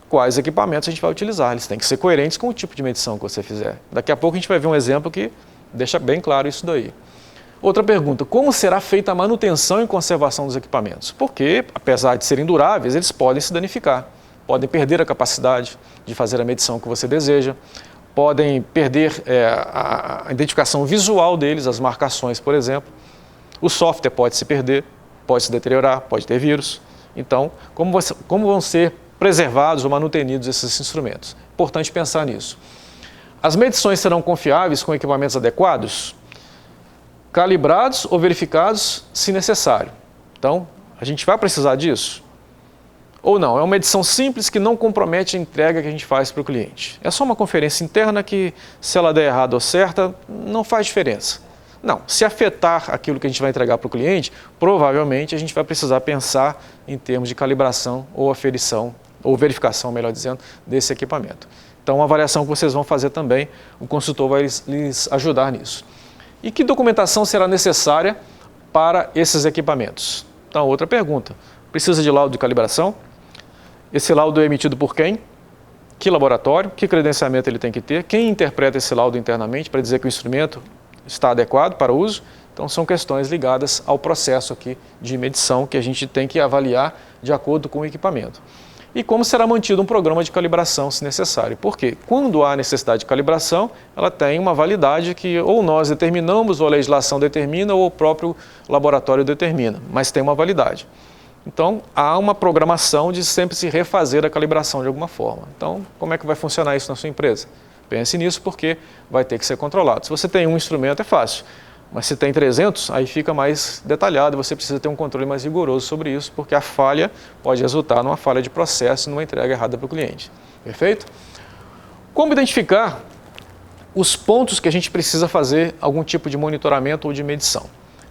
quais equipamentos a gente vai utilizar. Eles têm que ser coerentes com o tipo de medição que você fizer. Daqui a pouco a gente vai ver um exemplo que deixa bem claro isso daí. Outra pergunta, como será feita a manutenção e conservação dos equipamentos? Porque, apesar de serem duráveis, eles podem se danificar, podem perder a capacidade de fazer a medição que você deseja, podem perder a identificação visual deles, as marcações, por exemplo. O software pode se perder, pode se deteriorar, pode ter vírus. Então, como vão ser preservados ou manutenidos esses instrumentos? Importante pensar nisso. As medições serão confiáveis com equipamentos adequados? Calibrados ou verificados, se necessário. Então, a gente vai precisar disso? Ou não? É uma medição simples que não compromete a entrega que a gente faz para o cliente. É só uma conferência interna que, se ela der errado ou certa, não faz diferença. Não, se afetar aquilo que a gente vai entregar para o cliente, provavelmente a gente vai precisar pensar em termos de calibração ou aferição, ou verificação, melhor dizendo, desse equipamento. Então, uma avaliação que vocês vão fazer também, o consultor vai lhes ajudar nisso. E que documentação será necessária para esses equipamentos? Então, outra pergunta. Precisa de laudo de calibração? Esse laudo é emitido por quem? Que laboratório? Que credenciamento ele tem que ter? Quem interpreta esse laudo internamente para dizer que o instrumento está adequado para o uso? Então, são questões ligadas ao processo aqui de medição que a gente tem que avaliar de acordo com o equipamento. E como será mantido um programa de calibração, se necessário. Porque quando há necessidade de calibração, ela tem uma validade que ou nós determinamos, ou a legislação determina, ou o próprio laboratório determina, mas tem uma validade. Então, há uma programação de sempre se refazer a calibração de alguma forma. Então, como é que vai funcionar isso na sua empresa? Pense nisso porque vai ter que ser controlado. Se você tem um instrumento, é fácil. Mas se tem 300, aí fica mais detalhado, você precisa ter um controle mais rigoroso sobre isso, porque a falha pode resultar numa falha de processo e numa entrega errada para o cliente. Perfeito? Como identificar os pontos que a gente precisa fazer algum tipo de monitoramento ou de medição?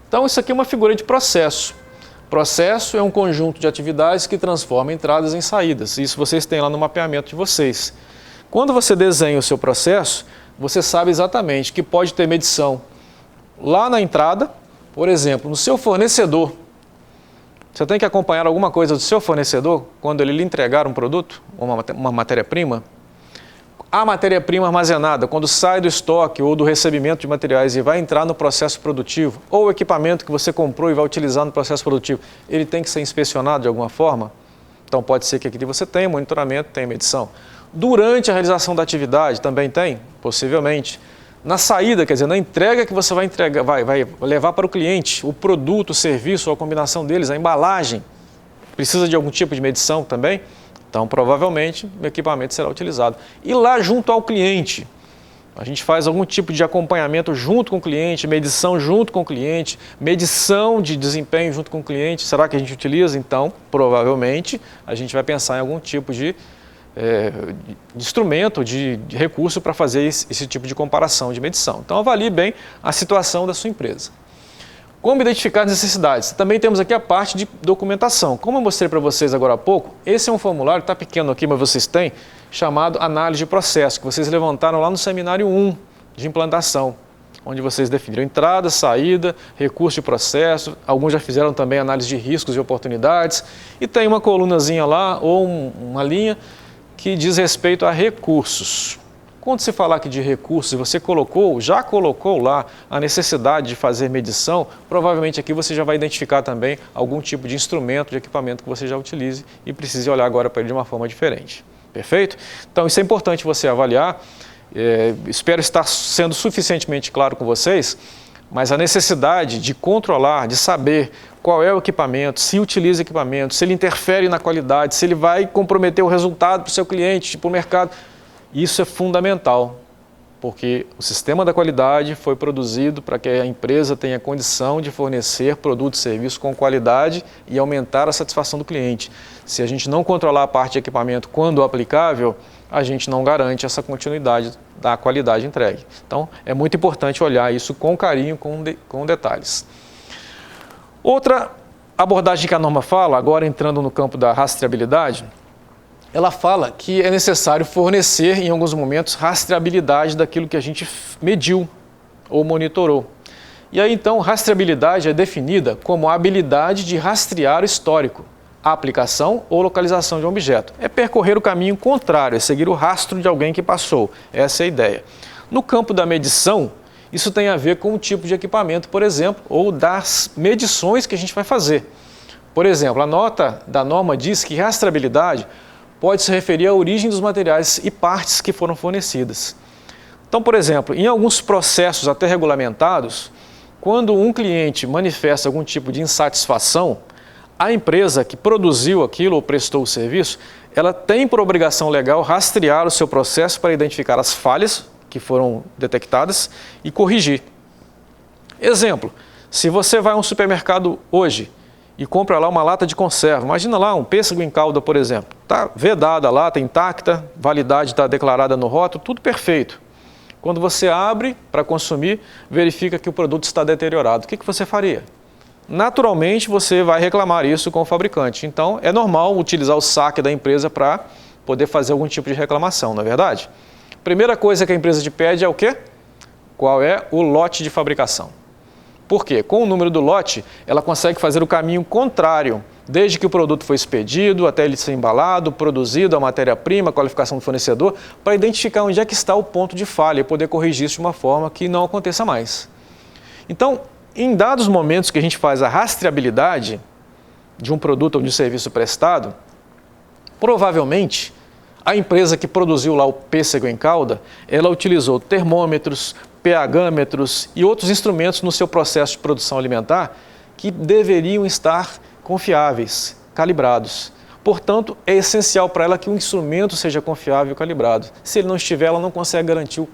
Então, isso aqui é uma figura de processo. Processo é um conjunto de atividades que transforma entradas em saídas. Isso vocês têm lá no mapeamento de vocês. Quando você desenha o seu processo, você sabe exatamente que pode ter medição lá na entrada, por exemplo, no seu fornecedor. Você tem que acompanhar alguma coisa do seu fornecedor quando ele lhe entregar um produto, uma matéria-prima. A matéria-prima armazenada, quando sai do estoque ou do recebimento de materiais e vai entrar no processo produtivo, ou o equipamento que você comprou e vai utilizar no processo produtivo, ele tem que ser inspecionado de alguma forma? Então pode ser que aqui você tenha monitoramento, tenha medição. Durante a realização da atividade também tem? Possivelmente. Na saída, quer dizer, na entrega que você vai entregar, vai levar para o cliente o produto, o serviço ou a combinação deles, a embalagem, precisa de algum tipo de medição também? Então, provavelmente, o equipamento será utilizado. E lá junto ao cliente, a gente faz algum tipo de acompanhamento junto com o cliente, medição junto com o cliente, medição de desempenho junto com o cliente. Será que a gente utiliza? Então, provavelmente, a gente vai pensar em algum tipo de instrumento, de recurso para fazer esse tipo de comparação, de medição. Então, avalie bem a situação da sua empresa. Como identificar as necessidades? Também temos aqui a parte de documentação. Como eu mostrei para vocês agora há pouco, esse é um formulário, está pequeno aqui, mas vocês têm, chamado análise de processo, que vocês levantaram lá no seminário 1 de implantação, onde vocês definiram entrada, saída, recurso de processo, alguns já fizeram também análise de riscos e oportunidades, e tem uma colunazinha lá, ou uma linha, que diz respeito a recursos. Quando se falar aqui de recursos, e você já colocou lá a necessidade de fazer medição, provavelmente aqui você já vai identificar também algum tipo de instrumento, de equipamento que você já utilize e precise olhar agora para ele de uma forma diferente. Perfeito? Então isso é importante você avaliar. Espero estar sendo suficientemente claro com vocês, mas a necessidade de controlar, de saber qual é o equipamento, se utiliza equipamento, se ele interfere na qualidade, se ele vai comprometer o resultado para o seu cliente, para o mercado, isso é fundamental, porque o sistema da qualidade foi produzido para que a empresa tenha condição de fornecer produtos e serviços com qualidade e aumentar a satisfação do cliente. Se a gente não controlar a parte de equipamento quando aplicável, a gente não garante essa continuidade da qualidade entregue. Então, é muito importante olhar isso com carinho, com detalhes. Outra abordagem que a norma fala, agora entrando no campo da rastreabilidade, ela fala que é necessário fornecer, em alguns momentos, rastreabilidade daquilo que a gente mediu ou monitorou. E aí, então, rastreabilidade é definida como a habilidade de rastrear o histórico, a aplicação ou localização de um objeto. É percorrer o caminho contrário, é seguir o rastro de alguém que passou. Essa é a ideia. No campo da medição, isso tem a ver com o tipo de equipamento, por exemplo, ou das medições que a gente vai fazer. Por exemplo, a nota da norma diz que rastreabilidade pode se referir à origem dos materiais e partes que foram fornecidas. Então, por exemplo, em alguns processos até regulamentados, quando um cliente manifesta algum tipo de insatisfação, a empresa que produziu aquilo ou prestou o serviço, ela tem por obrigação legal rastrear o seu processo para identificar as falhas que foram detectadas e corrigir. Exemplo, se você vai a um supermercado hoje e compra lá uma lata de conserva, imagina lá um pêssego em calda, por exemplo, está vedada a lata, intacta, validade está declarada no rótulo, tudo perfeito. Quando você abre para consumir, verifica que o produto está deteriorado. O que você faria? Naturalmente, você vai reclamar isso com o fabricante. Então, é normal utilizar o saque da empresa para poder fazer algum tipo de reclamação, não é verdade? Primeira coisa que a empresa te pede é o quê? Qual é o lote de fabricação? Por quê? Com o número do lote, ela consegue fazer o caminho contrário, desde que o produto foi expedido, até ele ser embalado, produzido, a matéria-prima, a qualificação do fornecedor, para identificar onde é que está o ponto de falha e poder corrigir isso de uma forma que não aconteça mais. Então, em dados momentos que a gente faz a rastreabilidade de um produto ou de um serviço prestado, provavelmente a empresa que produziu lá o pêssego em calda, ela utilizou termômetros, pH-metros e outros instrumentos no seu processo de produção alimentar que deveriam estar confiáveis, calibrados. Portanto, é essencial para ela que o instrumento seja confiável e calibrado. Se ele não estiver, ela não consegue garantir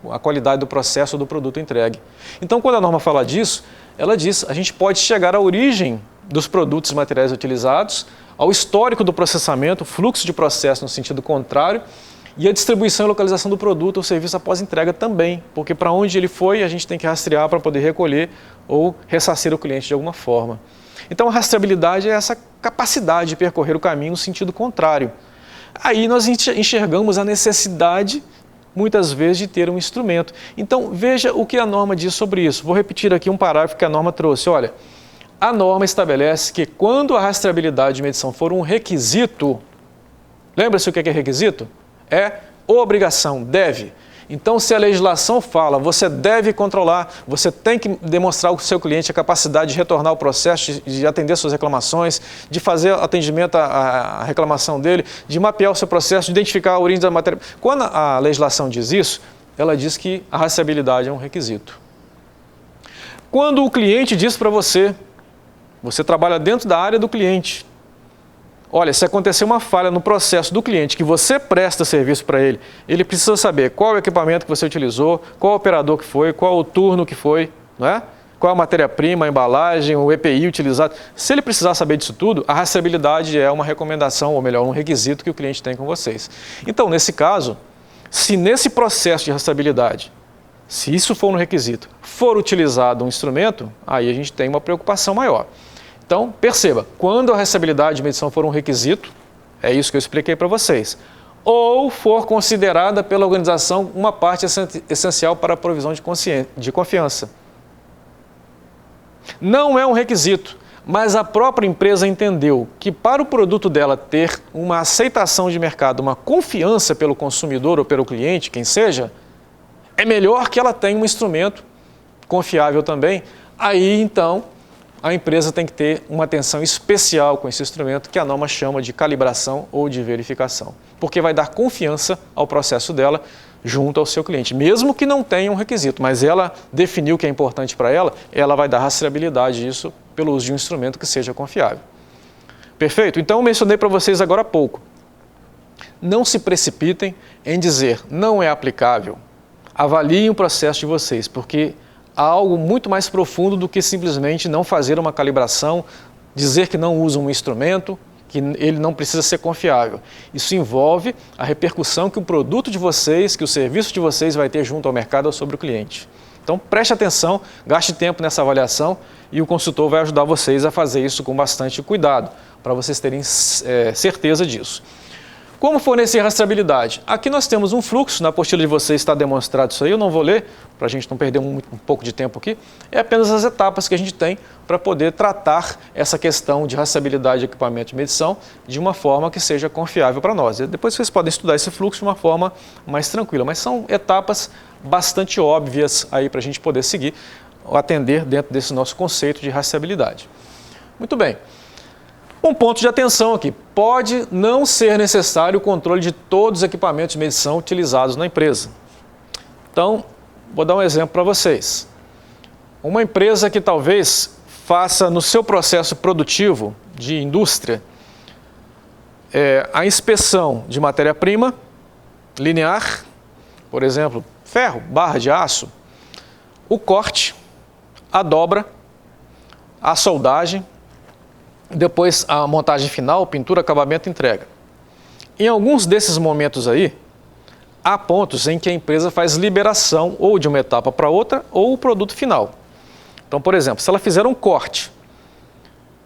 a qualidade do processo ou do produto entregue. Então, quando a norma fala disso, ela diz que a gente pode chegar à origem dos produtos e materiais utilizados, ao histórico do processamento, fluxo de processo no sentido contrário, e a distribuição e localização do produto ou serviço após entrega também, porque para onde ele foi a gente tem que rastrear para poder recolher ou ressarcir o cliente de alguma forma. Então a rastreabilidade é essa capacidade de percorrer o caminho no sentido contrário. Aí nós enxergamos a necessidade, muitas vezes, de ter um instrumento. Então veja o que a norma diz sobre isso. Vou repetir aqui um parágrafo que a norma trouxe. Olha, a norma estabelece que quando a rastreabilidade de medição for um requisito, lembra-se o que é requisito? É obrigação, deve. Então, se a legislação fala, você deve controlar, você tem que demonstrar ao seu cliente a capacidade de retornar ao processo, de atender suas reclamações, de fazer atendimento à reclamação dele, de mapear o seu processo, de identificar a origem da matéria. Quando a legislação diz isso, ela diz que a rastreabilidade é um requisito. Quando o cliente diz para você, você trabalha dentro da área do cliente, olha, se acontecer uma falha no processo do cliente que você presta serviço para ele, ele precisa saber qual é o equipamento que você utilizou, qual o operador que foi, qual o turno que foi, não é? Qual a matéria-prima, a embalagem, o EPI utilizado. Se ele precisar saber disso tudo, a rastreabilidade é uma recomendação, ou melhor, um requisito que o cliente tem com vocês. Então, nesse caso, se nesse processo de rastreabilidade, se isso for um requisito, for utilizado um instrumento, aí a gente tem uma preocupação maior. Então, perceba, quando a rastreabilidade de medição for um requisito, é isso que eu expliquei para vocês. ou for considerada pela organização uma parte essencial para a provisão de confiança. Não é um requisito, mas a própria empresa entendeu que para o produto dela ter uma aceitação de mercado, uma confiança pelo consumidor ou pelo cliente, quem seja, é melhor que ela tenha um instrumento confiável também. Aí, então, a empresa tem que ter uma atenção especial com esse instrumento que a norma chama de calibração ou de verificação, porque vai dar confiança ao processo dela junto ao seu cliente, mesmo que não tenha um requisito, mas ela definiu o que é importante para ela, ela vai dar rastreabilidade disso pelo uso de um instrumento que seja confiável. Perfeito? Então, eu mencionei para vocês agora há pouco. Não se precipitem em dizer não é aplicável. Avaliem o processo de vocês, porque há algo muito mais profundo do que simplesmente não fazer uma calibração, dizer que não usa um instrumento, que ele não precisa ser confiável. Isso envolve a repercussão que o produto de vocês, que o serviço de vocês vai ter junto ao mercado ou sobre o cliente. Então preste atenção, gaste tempo nessa avaliação e o consultor vai ajudar vocês a fazer isso com bastante cuidado, para vocês terem certeza disso. Como fornecer rastreabilidade? Aqui nós temos um fluxo, na apostila de vocês está demonstrado isso aí, eu não vou ler, para a gente não perder um pouco de tempo aqui. É apenas as etapas que a gente tem para poder tratar essa questão de rastreabilidade de equipamento de medição de uma forma que seja confiável para nós. E depois vocês podem estudar esse fluxo de uma forma mais tranquila, mas são etapas bastante óbvias aí para a gente poder seguir ou atender dentro desse nosso conceito de rastreabilidade. Muito bem. Um ponto de atenção aqui, pode não ser necessário o controle de todos os equipamentos de medição utilizados na empresa. Então, vou dar um exemplo para vocês. Uma empresa que talvez faça no seu processo produtivo de indústria a inspeção de matéria-prima linear, por exemplo, ferro, barra de aço, o corte, a dobra, a soldagem, depois a montagem final, pintura, acabamento e entrega. Em alguns desses momentos aí, há pontos em que a empresa faz liberação ou de uma etapa para outra ou o produto final. Então, por exemplo, se ela fizer um corte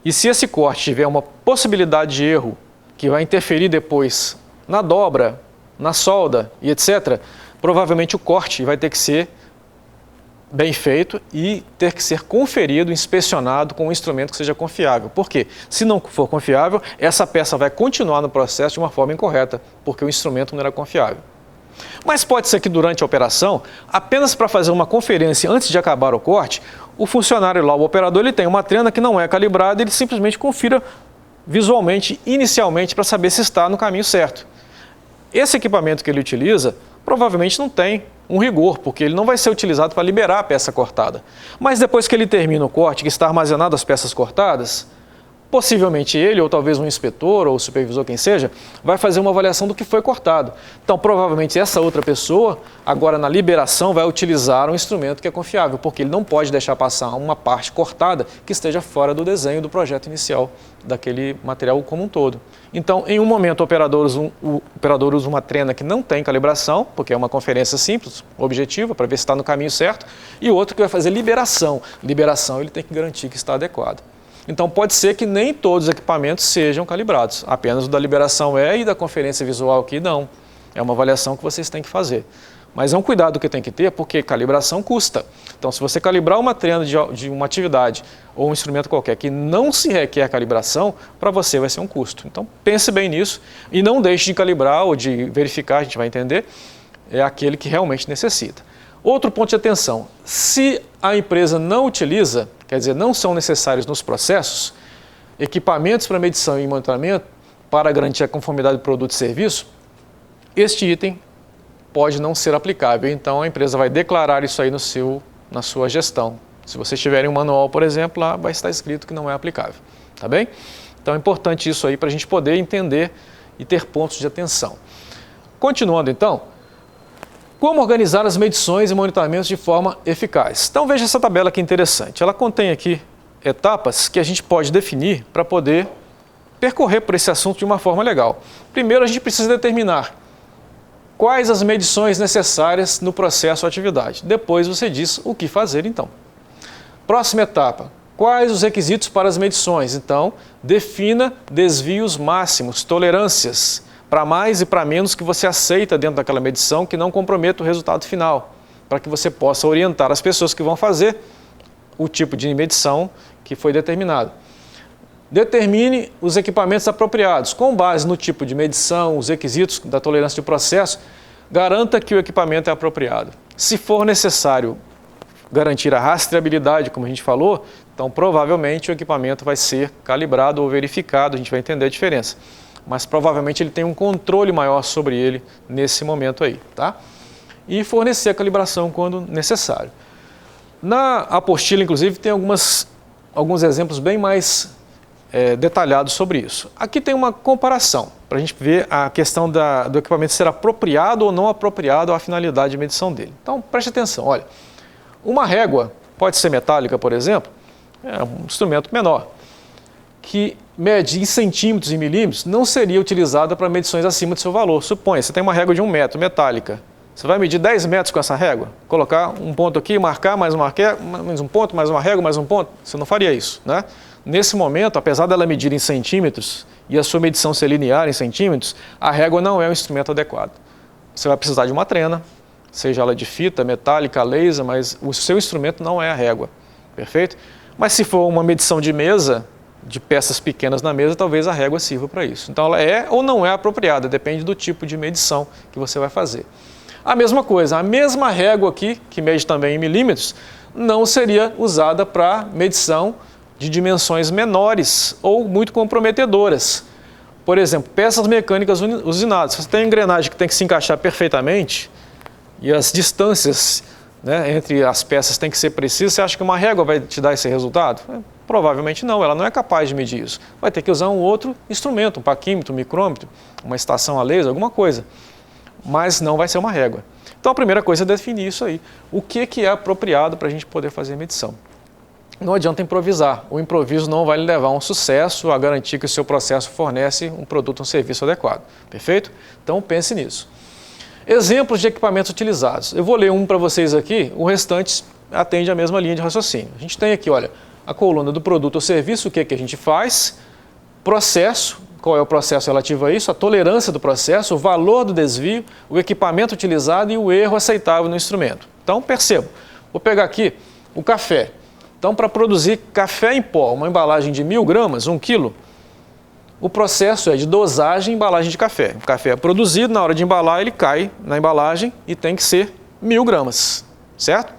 e se esse corte tiver uma possibilidade de erro que vai interferir depois na dobra, na solda e etc., provavelmente o corte vai ter que ser bem feito e ter que ser conferido, inspecionado com um instrumento que seja confiável. Por quê? Se não for confiável, essa peça vai continuar no processo de uma forma incorreta, porque o instrumento não era confiável. Mas pode ser que durante a operação, apenas para fazer uma conferência antes de acabar o corte, o funcionário lá, o operador, ele tem uma trena que não é calibrada, ele simplesmente confira visualmente, inicialmente, para saber se está no caminho certo. Esse equipamento que ele utiliza, provavelmente não tem um rigor, porque ele não vai ser utilizado para liberar a peça cortada. Mas depois que ele termina o corte, que está armazenado as peças cortadas, possivelmente ele, ou talvez um inspetor, ou o supervisor, quem seja, vai fazer uma avaliação do que foi cortado. Então, provavelmente essa outra pessoa, agora na liberação, vai utilizar um instrumento que é confiável, porque ele não pode deixar passar uma parte cortada que esteja fora do desenho do projeto inicial daquele material como um todo. Então, em um momento, o operador usa uma trena que não tem calibração, porque é uma conferência simples, objetiva, para ver se está no caminho certo, e o outro que vai fazer liberação. Liberação, ele tem que garantir que está adequado. Então, pode ser que nem todos os equipamentos sejam calibrados, apenas o da liberação e da conferência visual aqui não. É uma avaliação que vocês têm que fazer. Mas é um cuidado que tem que ter, porque calibração custa. Então, se você calibrar uma trena de uma atividade ou um instrumento qualquer que não se requer calibração, para você vai ser um custo. Então, pense bem nisso e não deixe de calibrar ou de verificar, a gente vai entender, é aquele que realmente necessita. Outro ponto de atenção, se a empresa não utiliza, quer dizer, não são necessários nos processos, equipamentos para medição e monitoramento para garantir a conformidade do produto e serviço, este item pode não ser aplicável. Então, a empresa vai declarar isso aí na sua gestão. Se vocês tiverem um manual, por exemplo, lá vai estar escrito que não é aplicável. Tá bem? Então, é importante isso aí para a gente poder entender e ter pontos de atenção. Continuando, então, como organizar as medições e monitoramentos de forma eficaz? Então, veja essa tabela aqui interessante. Ela contém aqui etapas que a gente pode definir para poder percorrer por esse assunto de uma forma legal. Primeiro, a gente precisa determinar quais as medições necessárias no processo ou atividade. Depois você diz o que fazer, então. Próxima etapa, quais os requisitos para as medições? Então, defina desvios máximos, tolerâncias, para mais e para menos que você aceita dentro daquela medição que não comprometa o resultado final, para que você possa orientar as pessoas que vão fazer o tipo de medição que foi determinado. Determine os equipamentos apropriados. Com base no tipo de medição, os requisitos da tolerância de processo, garanta que o equipamento é apropriado. Se for necessário garantir a rastreabilidade, como a gente falou, então provavelmente o equipamento vai ser calibrado ou verificado, a gente vai entender a diferença. Mas provavelmente ele tem um controle maior sobre ele nesse momento aí, tá? E fornecer a calibração quando necessário. Na apostila, inclusive, tem alguns exemplos bem mais detalhados sobre isso. Aqui tem uma comparação, para a gente ver a questão do equipamento ser apropriado ou não apropriado à finalidade de medição dele. Então, preste atenção, olha, uma régua, pode ser metálica, por exemplo, é um instrumento menor, que mede em centímetros e milímetros, não seria utilizada para medições acima do seu valor. Suponha, você tem uma régua de 1 metro, metálica, você vai medir 10 metros com essa régua? Colocar um ponto aqui, marcar, mais um ponto, mais uma régua, mais um ponto? Você não faria isso, né? Nesse momento, apesar dela medir em centímetros e a sua medição ser linear em centímetros, a régua não é um instrumento adequado. Você vai precisar de uma trena, seja ela de fita, metálica, laser, mas o seu instrumento não é a régua, perfeito? Mas se for uma medição de mesa, de peças pequenas na mesa, talvez a régua sirva para isso. Então ela é ou não é apropriada, depende do tipo de medição que você vai fazer. A mesma coisa, a mesma régua aqui, que mede também em milímetros, não seria usada para medição de dimensões menores ou muito comprometedoras. Por exemplo, peças mecânicas usinadas. Se você tem uma engrenagem que tem que se encaixar perfeitamente e as distâncias, né, entre as peças tem que ser precisas, você acha que uma régua vai te dar esse resultado? Provavelmente não, ela não é capaz de medir isso. Vai ter que usar um outro instrumento, um paquímetro, um micrômetro, uma estação a laser, alguma coisa. Mas não vai ser uma régua. Então a primeira coisa é definir isso aí. O que é apropriado para a gente poder fazer a medição? Não adianta improvisar. O improviso não vai lhe levar a um sucesso, a garantir que o seu processo fornece um produto, um serviço adequado. Perfeito? Então pense nisso. Exemplos de equipamentos utilizados. Eu vou ler um para vocês aqui, o restante atende a mesma linha de raciocínio. A gente tem aqui, olha, a coluna do produto ou serviço, o que a gente faz, processo, qual é o processo relativo a isso, a tolerância do processo, o valor do desvio, o equipamento utilizado e o erro aceitável no instrumento. Então, perceba, vou pegar aqui o café. Então, para produzir café em pó, uma embalagem de 1000 gramas, 1 quilo, o processo é de dosagem e embalagem de café. O café é produzido, na hora de embalar, ele cai na embalagem e tem que ser 1000 gramas, certo?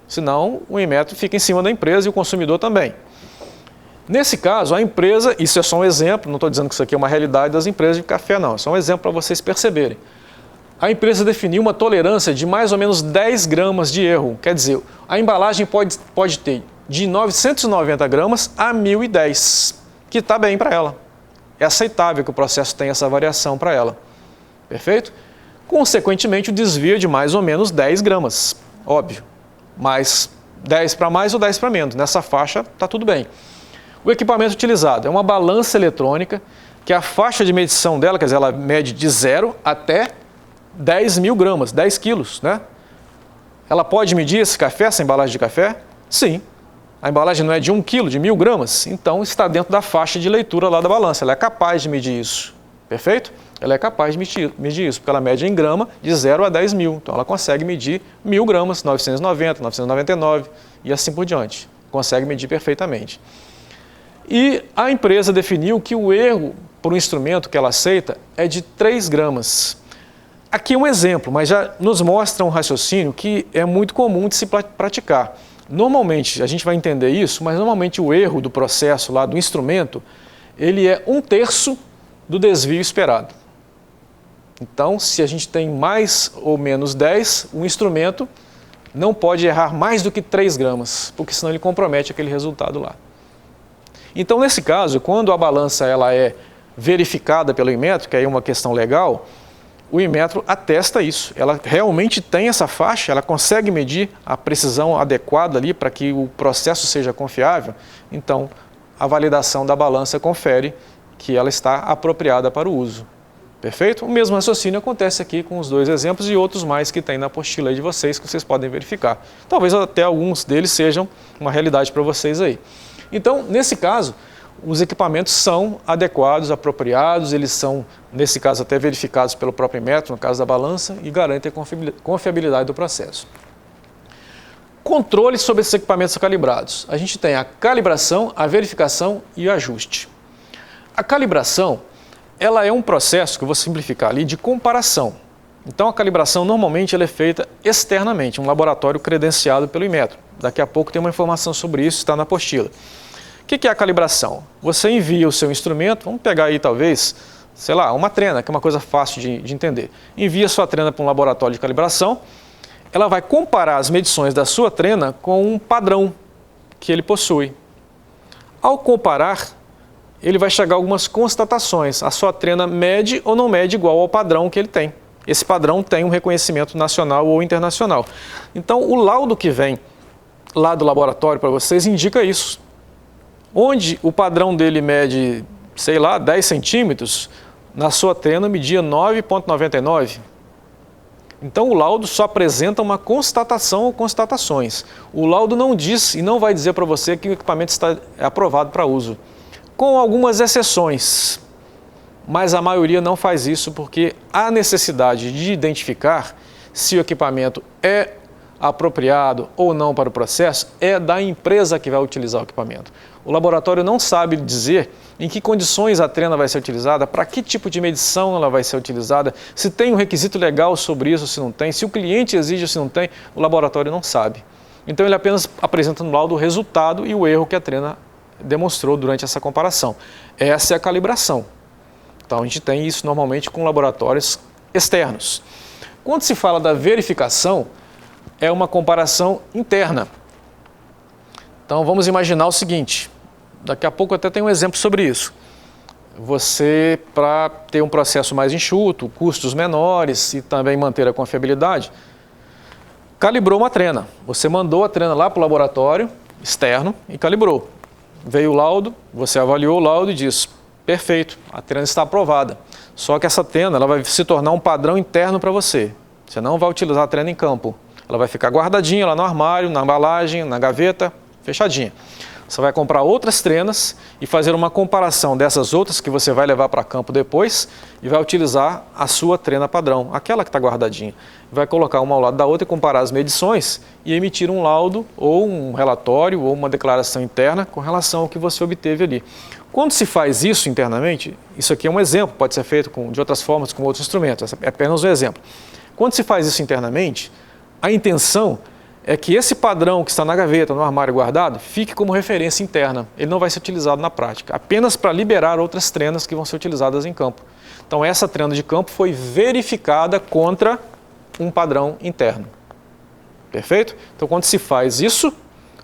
Senão, o Inmetro fica em cima da empresa e o consumidor também. Nesse caso, a empresa, isso é só um exemplo, não estou dizendo que isso aqui é uma realidade das empresas de café, não, é só um exemplo para vocês perceberem. A empresa definiu uma tolerância de mais ou menos 10 gramas de erro, quer dizer, a embalagem pode ter de 990 gramas a 1010, que está bem para ela. É aceitável que o processo tenha essa variação para ela, perfeito? Consequentemente, o desvio é de mais ou menos 10 gramas, óbvio, mas 10 para mais ou 10 para menos, nessa faixa está tudo bem. O equipamento utilizado é uma balança eletrônica, que a faixa de medição dela, quer dizer, ela mede de 0 até 10.000 gramas, 10 quilos, né? Ela pode medir esse café, essa embalagem de café? Sim. A embalagem não é de 1 quilo, de 1000 gramas, então está dentro da faixa de leitura lá da balança, ela é capaz de medir isso, perfeito? Ela é capaz de medir isso, porque ela mede em grama de 0 a 10.000, então ela consegue medir 1000 gramas, 990, 999 e assim por diante, consegue medir perfeitamente. E a empresa definiu que o erro por um instrumento que ela aceita é de 3 gramas. Aqui é um exemplo, mas já nos mostra um raciocínio que é muito comum de se praticar. Normalmente, a gente vai entender isso, mas normalmente o erro do processo lá do instrumento, ele é 1/3 do desvio esperado. Então, se a gente tem mais ou menos 10, o instrumento não pode errar mais do que 3 gramas, porque senão ele compromete aquele resultado lá. Então, nesse caso, quando a balança ela é verificada pelo Inmetro, que aí é uma questão legal, o Inmetro atesta isso. Ela realmente tem essa faixa, ela consegue medir a precisão adequada ali para que o processo seja confiável. Então, a validação da balança confere que ela está apropriada para o uso. Perfeito? O mesmo raciocínio acontece aqui com os dois exemplos e outros mais que tem na apostila aí de vocês, que vocês podem verificar. Talvez até alguns deles sejam uma realidade para vocês aí. Então, nesse caso, os equipamentos são adequados, apropriados, eles são, nesse caso, até verificados pelo próprio método, no caso da balança, e garantem a confiabilidade do processo. Controle sobre esses equipamentos calibrados. A gente tem a calibração, a verificação e o ajuste. A calibração, ela é um processo, que eu vou simplificar ali, de comparação. Então, a calibração, normalmente, ela é feita externamente, um laboratório credenciado pelo Inmetro. Daqui a pouco tem uma informação sobre isso, está na apostila. O que é a calibração? Você envia o seu instrumento, vamos pegar aí talvez, sei lá, uma trena, que é uma coisa fácil de entender. Envia sua trena para um laboratório de calibração, ela vai comparar as medições da sua trena com um padrão que ele possui. Ao comparar, ele vai chegar a algumas constatações. A sua trena mede ou não mede igual ao padrão que ele tem. Esse padrão tem um reconhecimento nacional ou internacional. Então, o laudo que vem lá do laboratório para vocês indica isso. Onde o padrão dele mede, sei lá, 10 centímetros, na sua trena media 9,99. Então o laudo só apresenta uma constatação ou constatações. O laudo não diz e não vai dizer para você que o equipamento está aprovado para uso. Com algumas exceções, mas a maioria não faz isso porque a necessidade de identificar se o equipamento é apropriado ou não para o processo é da empresa que vai utilizar o equipamento. O laboratório não sabe dizer em que condições a trena vai ser utilizada, para que tipo de medição ela vai ser utilizada, se tem um requisito legal sobre isso, se não tem, se o cliente exige, se não tem, o laboratório não sabe. Então ele apenas apresenta no laudo o resultado e o erro que a trena demonstrou durante essa comparação. Essa é a calibração. Então a gente tem isso normalmente com laboratórios externos. Quando se fala da verificação, é uma comparação interna. Então vamos imaginar o seguinte, daqui a pouco até tem um exemplo sobre isso. Você, para ter um processo mais enxuto, custos menores e também manter a confiabilidade, calibrou uma trena. Você mandou a trena lá para o laboratório externo e calibrou. Veio o laudo, você avaliou o laudo e disse, perfeito, a trena está aprovada. Só que essa trena ela vai se tornar um padrão interno para você. Você não vai utilizar a trena em campo. Ela vai ficar guardadinha lá no armário, na embalagem, na gaveta, fechadinha. Você vai comprar outras trenas e fazer uma comparação dessas outras que você vai levar para campo depois e vai utilizar a sua trena padrão, aquela que está guardadinha. Vai colocar uma ao lado da outra e comparar as medições e emitir um laudo ou um relatório ou uma declaração interna com relação ao que você obteve ali. Quando se faz isso internamente, isso aqui é um exemplo, pode ser feito de outras formas, com outros instrumentos, é apenas um exemplo. Quando se faz isso internamente, a intenção é que esse padrão que está na gaveta, no armário guardado, fique como referência interna. Ele não vai ser utilizado na prática, apenas para liberar outras trenas que vão ser utilizadas em campo. Então essa trena de campo foi verificada contra um padrão interno. Perfeito? Então quando se faz isso,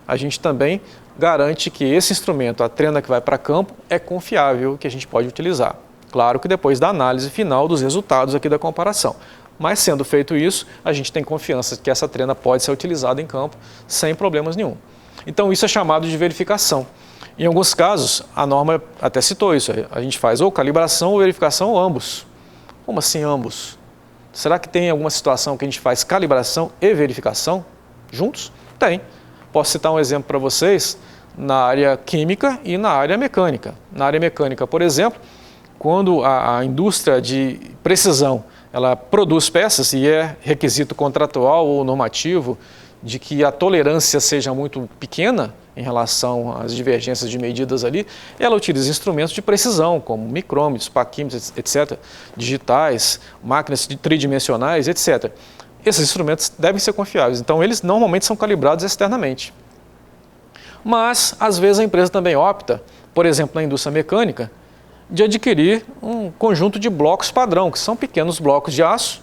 a gente também garante que esse instrumento, a trena que vai para campo, é confiável, que a gente pode utilizar. Claro que depois da análise final dos resultados aqui da comparação. Mas sendo feito isso, a gente tem confiança que essa trena pode ser utilizada em campo sem problemas nenhum. Então isso é chamado de verificação. Em alguns casos, a norma até citou isso, a gente faz ou calibração ou verificação ou ambos. Como assim ambos? Será que tem alguma situação que a gente faz calibração e verificação juntos? Tem. Posso citar um exemplo para vocês na área química e na área mecânica. Na área mecânica, por exemplo, quando a indústria de precisão ela produz peças e é requisito contratual ou normativo de que a tolerância seja muito pequena em relação às divergências de medidas ali, ela utiliza instrumentos de precisão, como micrômetros, paquímetros, etc., digitais, máquinas tridimensionais, etc. Esses instrumentos devem ser confiáveis, então eles normalmente são calibrados externamente. Mas, às vezes, a empresa também opta, por exemplo, na indústria mecânica, de adquirir um conjunto de blocos padrão, que são pequenos blocos de aço,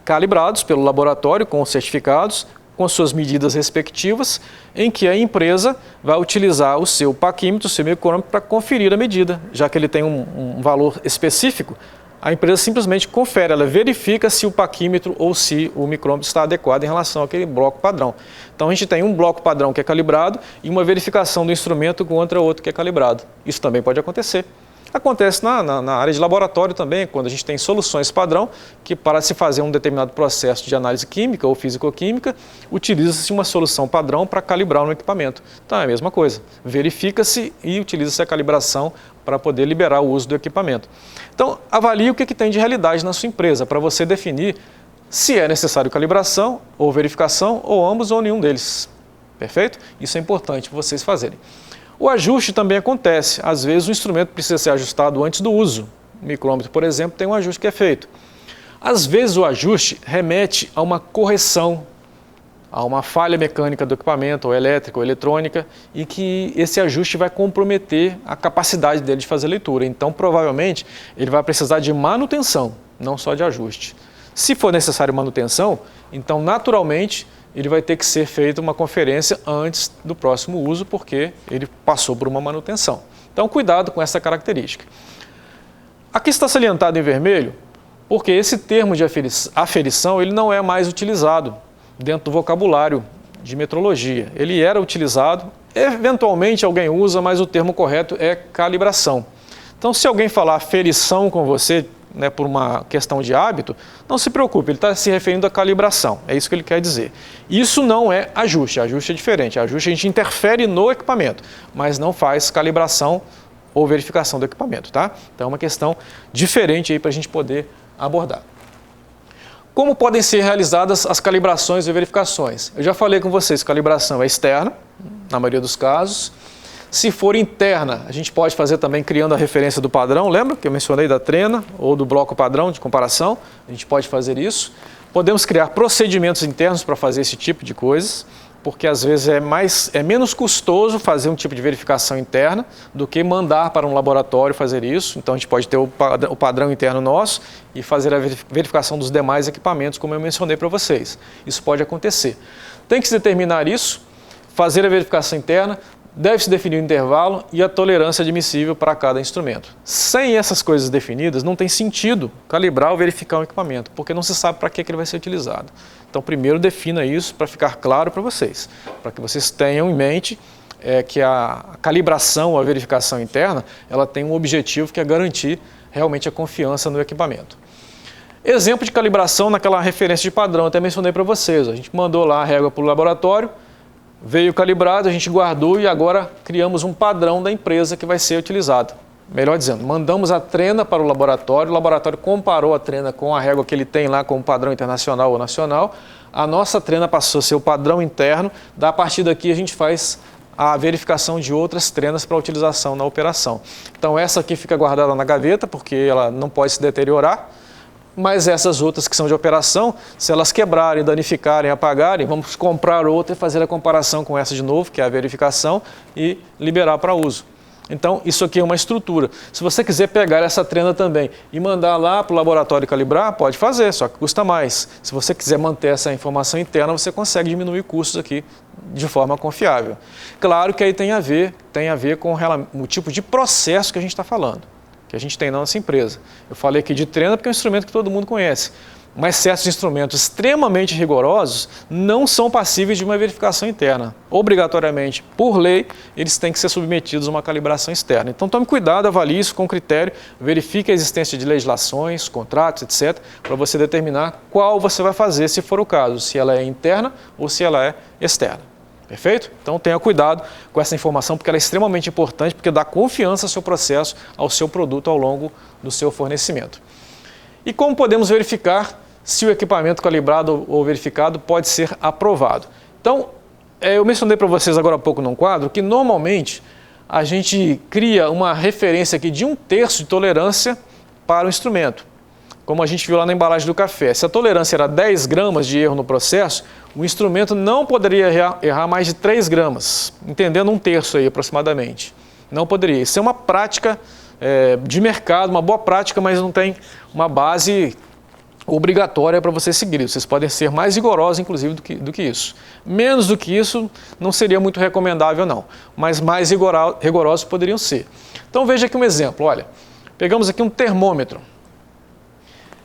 calibrados pelo laboratório com certificados, com suas medidas respectivas, em que a empresa vai utilizar o seu paquímetro, o seu micrômetro, para conferir a medida. Já que ele tem um valor específico, a empresa simplesmente confere, ela verifica se o paquímetro ou se o micrômetro está adequado em relação àquele bloco padrão. Então a gente tem um bloco padrão que é calibrado e uma verificação do instrumento contra outro que é calibrado. Isso também pode acontecer. Acontece na área de laboratório também, quando a gente tem soluções padrão, que para se fazer um determinado processo de análise química ou físico-química, utiliza-se uma solução padrão para calibrar um equipamento. Então é a mesma coisa, verifica-se e utiliza-se a calibração para poder liberar o uso do equipamento. Então avalie o que tem de realidade na sua empresa, para você definir se é necessário calibração ou verificação, ou ambos ou nenhum deles. Perfeito? Isso é importante para vocês fazerem. O ajuste também acontece. Às vezes o instrumento precisa ser ajustado antes do uso. O micrômetro, por exemplo, tem um ajuste que é feito. Às vezes o ajuste remete a uma correção, a uma falha mecânica do equipamento, ou elétrica ou eletrônica, e que esse ajuste vai comprometer a capacidade dele de fazer leitura. Então, provavelmente, ele vai precisar de manutenção, não só de ajuste. Se for necessário manutenção, então, naturalmente, ele vai ter que ser feita uma conferência antes do próximo uso, porque ele passou por uma manutenção. Então, cuidado com essa característica. Aqui está salientado em vermelho, porque esse termo de aferição ele não é mais utilizado dentro do vocabulário de metrologia. Ele era utilizado, eventualmente alguém usa, mas o termo correto é calibração. Então, se alguém falar aferição com você, por uma questão de hábito, não se preocupe, ele está se referindo à calibração, é isso que ele quer dizer. Isso não é ajuste é diferente. Ajuste a gente interfere no equipamento, mas não faz calibração ou verificação do equipamento, tá? Então é uma questão diferente aí para a gente poder abordar. Como podem ser realizadas as calibrações e verificações? Eu já falei com vocês, calibração é externa, na maioria dos casos. Se for interna, a gente pode fazer também criando a referência do padrão, lembra que eu mencionei da trena ou do bloco padrão de comparação? A gente pode fazer isso. Podemos criar procedimentos internos para fazer esse tipo de coisas, porque às vezes é menos custoso fazer um tipo de verificação interna do que mandar para um laboratório fazer isso. Então a gente pode ter o padrão interno nosso e fazer a verificação dos demais equipamentos, como eu mencionei para vocês. Isso pode acontecer. Tem que se determinar isso, fazer a verificação interna. Deve-se definir o intervalo e a tolerância admissível para cada instrumento. Sem essas coisas definidas, não tem sentido calibrar ou verificar um equipamento, porque não se sabe para que ele vai ser utilizado. Então, primeiro defina isso para ficar claro para vocês, para que vocês tenham em mente que a calibração ou a verificação interna, ela tem um objetivo que é garantir realmente a confiança no equipamento. Exemplo de calibração naquela referência de padrão, eu até mencionei para vocês. A gente mandou lá a régua para o laboratório, veio calibrado, a gente guardou e agora criamos um padrão da empresa que vai ser utilizado. Melhor dizendo, mandamos a trena para o laboratório comparou a trena com a régua que ele tem lá como padrão internacional ou nacional, a nossa trena passou a ser o padrão interno, a partir daqui a gente faz a verificação de outras trenas para utilização na operação. Então essa aqui fica guardada na gaveta porque ela não pode se deteriorar, mas essas outras que são de operação, se elas quebrarem, danificarem, apagarem, vamos comprar outra e fazer a comparação com essa de novo, que é a verificação, e liberar para uso. Então, isso aqui é uma estrutura. Se você quiser pegar essa trena também e mandar lá para o laboratório calibrar, pode fazer, só que custa mais. Se você quiser manter essa informação interna, você consegue diminuir custos aqui de forma confiável. Claro que aí tem a ver com o tipo de processo que a gente está falando, que a gente tem na nossa empresa. Eu falei aqui de trena porque é um instrumento que todo mundo conhece, mas certos instrumentos extremamente rigorosos não são passíveis de uma verificação interna. Obrigatoriamente, por lei, eles têm que ser submetidos a uma calibração externa. Então tome cuidado, avalie isso com critério, verifique a existência de legislações, contratos, etc., para você determinar qual você vai fazer, se for o caso, se ela é interna ou se ela é externa. Perfeito? Então tenha cuidado com essa informação, porque ela é extremamente importante, porque dá confiança ao seu processo, ao seu produto ao longo do seu fornecimento. E como podemos verificar se o equipamento calibrado ou verificado pode ser aprovado? Então, eu mencionei para vocês agora há pouco num quadro que normalmente a gente cria uma referência aqui de 1/3 de tolerância para o instrumento. Como a gente viu lá na embalagem do café, se a tolerância era 10 gramas de erro no processo, o instrumento não poderia errar mais de 3 gramas, entendendo 1/3 aí aproximadamente. Não poderia. Isso é uma prática de mercado, uma boa prática, mas não tem uma base obrigatória para você seguir. Vocês podem ser mais rigorosos, inclusive, do que isso. Menos do que isso não seria muito recomendável, não. Mas mais rigorosos poderiam ser. Então veja aqui um exemplo. Olha, pegamos aqui um termômetro.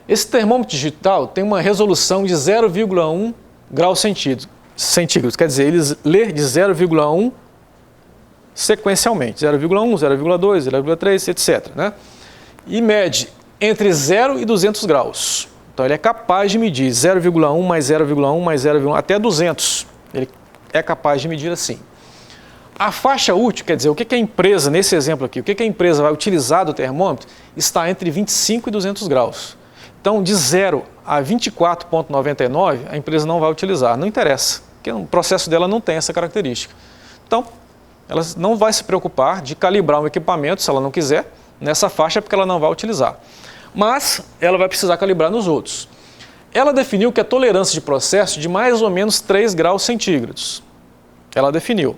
Esse termômetro digital tem uma resolução de 0,1 graus centígrados. Quer dizer, ele lê de 0,1 sequencialmente, 0,1, 0,2, 0,3, etc. Né? E mede entre 0 e 200 graus. Então ele é capaz de medir 0,1 mais 0,1 mais 0,1 até 200. Ele é capaz de medir assim. A faixa útil, quer dizer, o que a empresa, nesse exemplo aqui, o que a empresa vai utilizar do termômetro está entre 25 e 200 graus. Então, de 0 a 24,99, a empresa não vai utilizar, não interessa, porque o processo dela não tem essa característica. Então, ela não vai se preocupar de calibrar um equipamento, se ela não quiser, nessa faixa, porque ela não vai utilizar. Mas ela vai precisar calibrar nos outros. Ela definiu que a tolerância de processo de mais ou menos 3 graus centígrados. Ela definiu.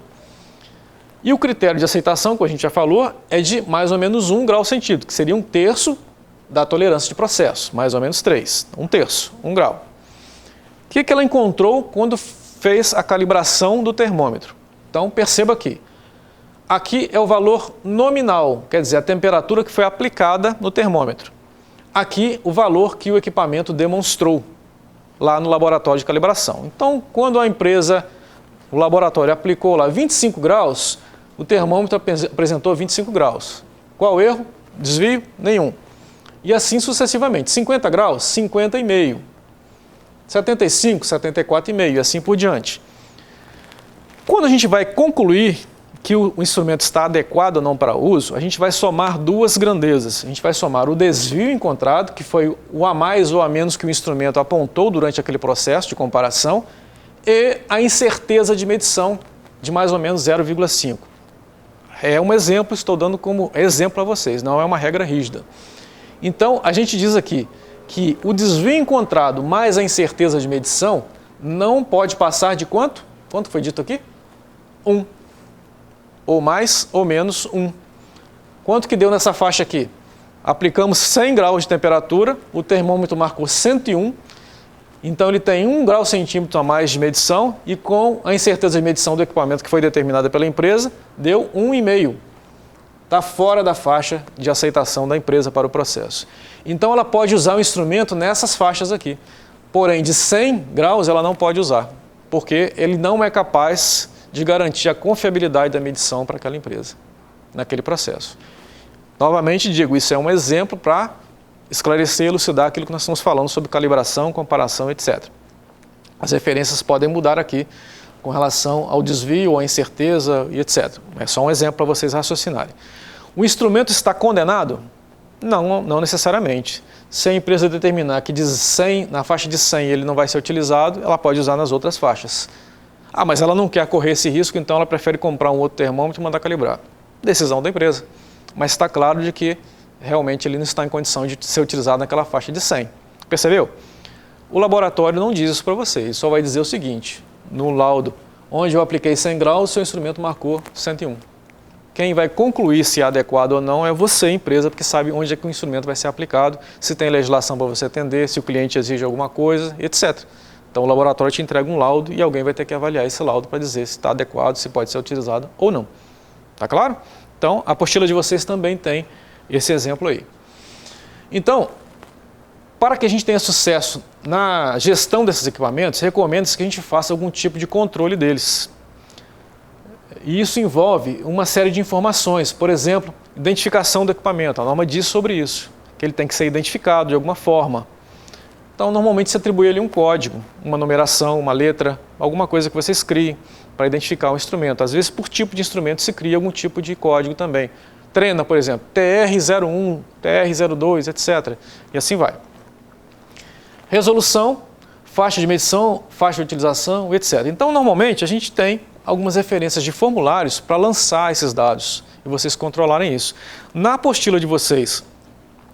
E o critério de aceitação, como a gente já falou, é de mais ou menos 1 grau centígrado, que seria 1/3 da tolerância de processo, mais ou menos 3, 1/3, 1 grau. O que ela encontrou quando fez a calibração do termômetro? Então perceba aqui é o valor nominal, quer dizer, a temperatura que foi aplicada no termômetro. Aqui o valor que o equipamento demonstrou lá no laboratório de calibração. Então, quando a empresa, o laboratório aplicou lá 25 graus, o termômetro apresentou 25 graus. Qual o erro? Desvio? Nenhum. E assim sucessivamente. 50 graus? 50,5. 75, 74,5 e assim por diante. Quando a gente vai concluir que o instrumento está adequado ou não para uso, a gente vai somar duas grandezas. A gente vai somar o desvio encontrado, que foi o a mais ou a menos que o instrumento apontou durante aquele processo de comparação, e a incerteza de medição de mais ou menos 0,5. É um exemplo, estou dando como exemplo a vocês, não é uma regra rígida. Então, a gente diz aqui que o desvio encontrado mais a incerteza de medição não pode passar de quanto? Quanto foi dito aqui? 1. Ou mais ou menos 1. Quanto que deu nessa faixa aqui? Aplicamos 100 graus de temperatura, o termômetro marcou 101, então ele tem 1 grau centímetro a mais de medição e com a incerteza de medição do equipamento que foi determinada pela empresa, deu 1,5. Está fora da faixa de aceitação da empresa para o processo. Então ela pode usar o instrumento nessas faixas aqui. Porém, de 100 graus ela não pode usar, porque ele não é capaz de garantir a confiabilidade da medição para aquela empresa, naquele processo. Novamente digo, isso é um exemplo para esclarecer e elucidar aquilo que nós estamos falando sobre calibração, comparação, etc. As referências podem mudar aqui com relação ao desvio, à incerteza e etc. É só um exemplo para vocês raciocinarem. O instrumento está condenado? Não, não necessariamente. Se a empresa determinar que de 100, na faixa de 100 ele não vai ser utilizado, ela pode usar nas outras faixas. Ah, mas ela não quer correr esse risco, então ela prefere comprar um outro termômetro e mandar calibrar. Decisão da empresa. Mas está claro de que realmente ele não está em condição de ser utilizado naquela faixa de 100. Percebeu? O laboratório não diz isso para você, ele só vai dizer o seguinte: no laudo onde eu apliquei 100 graus, seu instrumento marcou 101. Quem vai concluir se é adequado ou não é você, empresa, porque sabe onde é que o instrumento vai ser aplicado, se tem legislação para você atender, se o cliente exige alguma coisa, etc. Então o laboratório te entrega um laudo e alguém vai ter que avaliar esse laudo para dizer se está adequado, se pode ser utilizado ou não. Tá claro? Então a apostila de vocês também tem esse exemplo aí. Então, para que a gente tenha sucesso na gestão desses equipamentos, recomenda-se que a gente faça algum tipo de controle deles. E isso envolve uma série de informações, por exemplo, identificação do equipamento. A norma diz sobre isso, que ele tem que ser identificado de alguma forma. Então, normalmente se atribui ali um código, uma numeração, uma letra, alguma coisa que vocês criem para identificar o instrumento. Às vezes, por tipo de instrumento, se cria algum tipo de código também. Trena, por exemplo, TR01, TR02, etc. E assim vai. Resolução, faixa de medição, faixa de utilização, etc. Então, normalmente, a gente tem algumas referências de formulários para lançar esses dados e vocês controlarem isso. Na apostila de vocês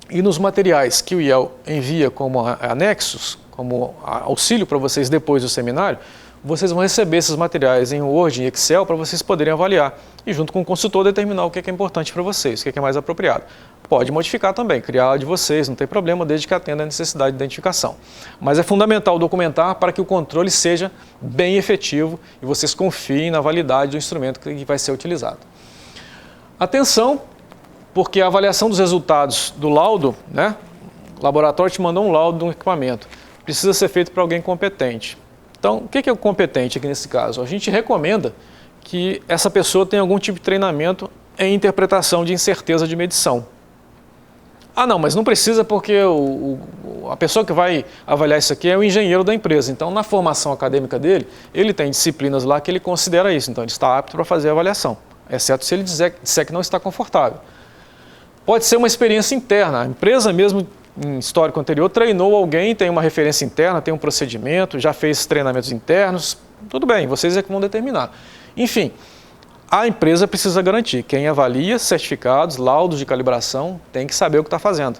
e nos materiais que o IEL envia como anexos, como auxílio para vocês depois do seminário, vocês vão receber esses materiais em Word e Excel para vocês poderem avaliar e junto com o consultor determinar o que é importante para vocês, o que é mais apropriado. Pode modificar também, criar a de vocês, não tem problema, desde que atenda a necessidade de identificação. Mas é fundamental documentar para que o controle seja bem efetivo e vocês confiem na validade do instrumento que vai ser utilizado. Atenção, porque a avaliação dos resultados do laudo, né? O laboratório te mandou um laudo de um equipamento, precisa ser feito por alguém competente. Então, o que é o competente aqui nesse caso? A gente recomenda que essa pessoa tem algum tipo de treinamento em interpretação de incerteza de medição. Ah, não, mas não precisa porque a pessoa que vai avaliar isso aqui é o engenheiro da empresa. Então, na formação acadêmica dele, ele tem disciplinas lá que ele considera isso. Então, ele está apto para fazer a avaliação, exceto se ele disser que não está confortável. Pode ser uma experiência interna. A empresa mesmo, em histórico anterior, treinou alguém, tem uma referência interna, tem um procedimento, já fez treinamentos internos. Tudo bem, vocês é que vão determinar. Enfim, a empresa precisa garantir. Quem avalia certificados, laudos de calibração, tem que saber o que está fazendo.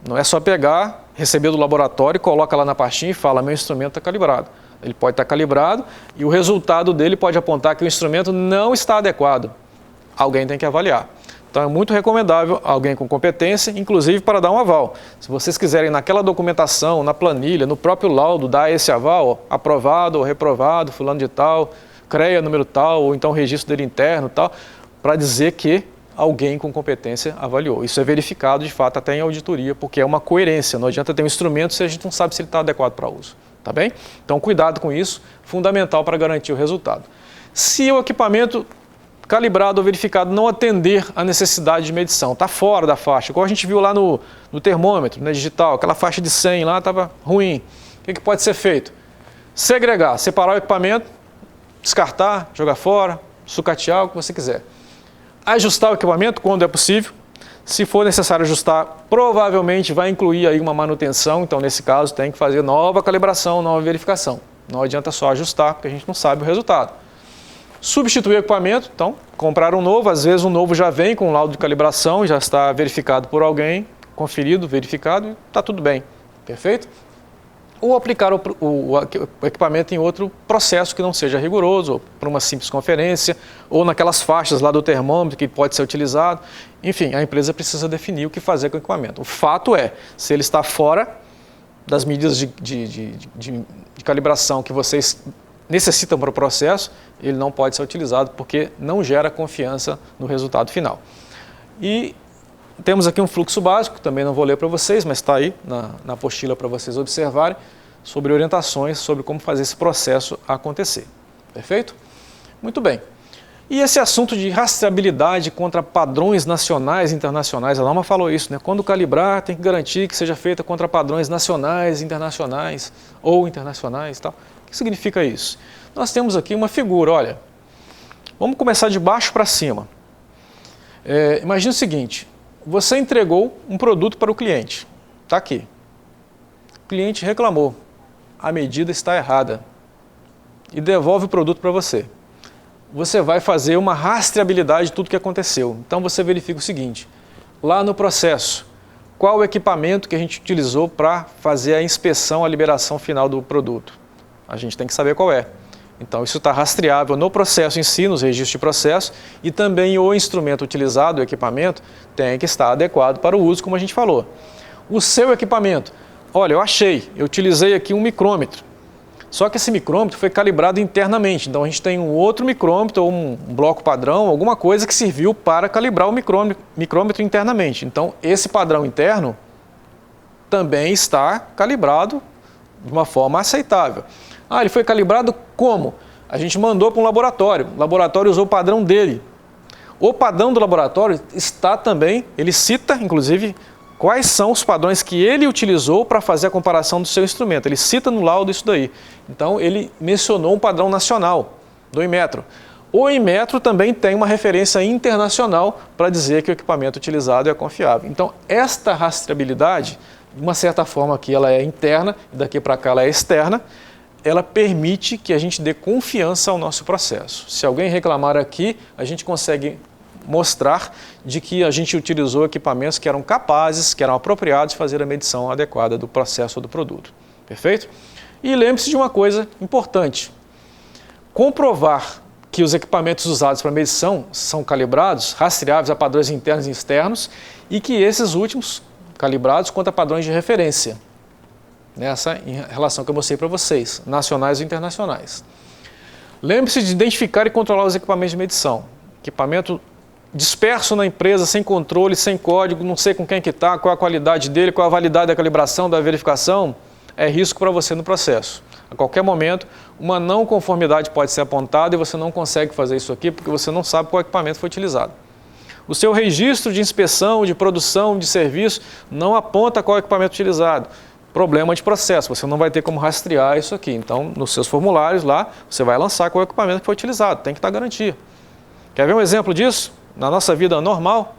Não é só pegar, receber do laboratório, coloca lá na pastinha e fala, meu instrumento está calibrado. Ele pode estar calibrado e o resultado dele pode apontar que o instrumento não está adequado. Alguém tem que avaliar. Então é muito recomendável alguém com competência, inclusive para dar um aval. Se vocês quiserem naquela documentação, na planilha, no próprio laudo, dar esse aval, ó, aprovado ou reprovado, fulano de tal, CREA número tal, ou então o registro dele interno tal, para dizer que alguém com competência avaliou. Isso é verificado, de fato, até em auditoria, porque é uma coerência. Não adianta ter um instrumento se a gente não sabe se ele está adequado para uso. Tá bem? Então, cuidado com isso, fundamental para garantir o resultado. Se o equipamento calibrado ou verificado não atender a necessidade de medição, está fora da faixa, igual a gente viu lá no termômetro, né, digital, aquela faixa de 100 lá estava ruim. O que pode ser feito? Segregar, separar o equipamento, descartar, jogar fora, sucatear, o que você quiser. Ajustar o equipamento quando é possível. Se for necessário ajustar, provavelmente vai incluir aí uma manutenção, então nesse caso tem que fazer nova calibração, nova verificação. Não adianta só ajustar, porque a gente não sabe o resultado. Substituir o equipamento, então comprar um novo, às vezes um novo já vem com um laudo de calibração, já está verificado por alguém, conferido, verificado, e está tudo bem. Perfeito? Ou aplicar o equipamento em outro processo que não seja rigoroso, ou por uma simples conferência, ou naquelas faixas lá do termômetro que pode ser utilizado. Enfim, a empresa precisa definir o que fazer com o equipamento. O fato é, se ele está fora das medidas de calibração que vocês necessitam para o processo, ele não pode ser utilizado porque não gera confiança no resultado final. E temos aqui um fluxo básico, também não vou ler para vocês, mas está aí na apostila para vocês observarem, sobre orientações sobre como fazer esse processo acontecer. Perfeito? Muito bem. E esse assunto de rastreabilidade contra padrões nacionais e internacionais, a norma falou isso, né? Quando calibrar, tem que garantir que seja feita contra padrões nacionais, internacionais ou internacionais. Tal. O que significa isso? Nós temos aqui uma figura, olha, vamos começar de baixo para cima. Imagina o seguinte, você entregou um produto para o cliente, está aqui. O cliente reclamou, a medida está errada e devolve o produto para você. Você vai fazer uma rastreabilidade de tudo que aconteceu. Então você verifica o seguinte, lá no processo, qual o equipamento que a gente utilizou para fazer a inspeção, a liberação final do produto? A gente tem que saber qual é. Então isso está rastreável no processo em si, nos registros de processo, e também o instrumento utilizado, o equipamento, tem que estar adequado para o uso, como a gente falou. O seu equipamento, olha, eu utilizei aqui um micrômetro. Só que esse micrômetro foi calibrado internamente, então a gente tem um outro micrômetro ou um bloco padrão, alguma coisa que serviu para calibrar o micrômetro internamente. Então esse padrão interno também está calibrado de uma forma aceitável. Ah, ele foi calibrado como? A gente mandou para um laboratório, o laboratório usou o padrão dele. O padrão do laboratório está também, ele cita inclusive quais são os padrões que ele utilizou para fazer a comparação do seu instrumento. Ele cita no laudo isso daí. Então, ele mencionou um padrão nacional do Inmetro. O Inmetro também tem uma referência internacional para dizer que o equipamento utilizado é confiável. Então, esta rastreabilidade, de uma certa forma aqui ela é interna, e daqui para cá ela é externa, ela permite que a gente dê confiança ao nosso processo. Se alguém reclamar aqui, a gente consegue mostrar de que a gente utilizou equipamentos que eram capazes, que eram apropriados de fazer a medição adequada do processo ou do produto. Perfeito? E lembre-se de uma coisa importante. Comprovar que os equipamentos usados para medição são calibrados, rastreáveis a padrões internos e externos, e que esses últimos calibrados contra padrões de referência. Nessa relação que eu mostrei para vocês, nacionais e internacionais. Lembre-se de identificar e controlar os equipamentos de medição. Equipamento disperso na empresa, sem controle, sem código, não sei com quem que está, qual a qualidade dele, qual a validade da calibração, da verificação, é risco para você no processo. A qualquer momento, uma não conformidade pode ser apontada e você não consegue fazer isso aqui porque você não sabe qual equipamento foi utilizado. O seu registro de inspeção, de produção, de serviço, não aponta qual equipamento utilizado. Problema de processo, você não vai ter como rastrear isso aqui. Então, nos seus formulários lá, você vai lançar qual equipamento que foi utilizado, tem que dar garantia. Quer ver um exemplo disso? Na nossa vida normal,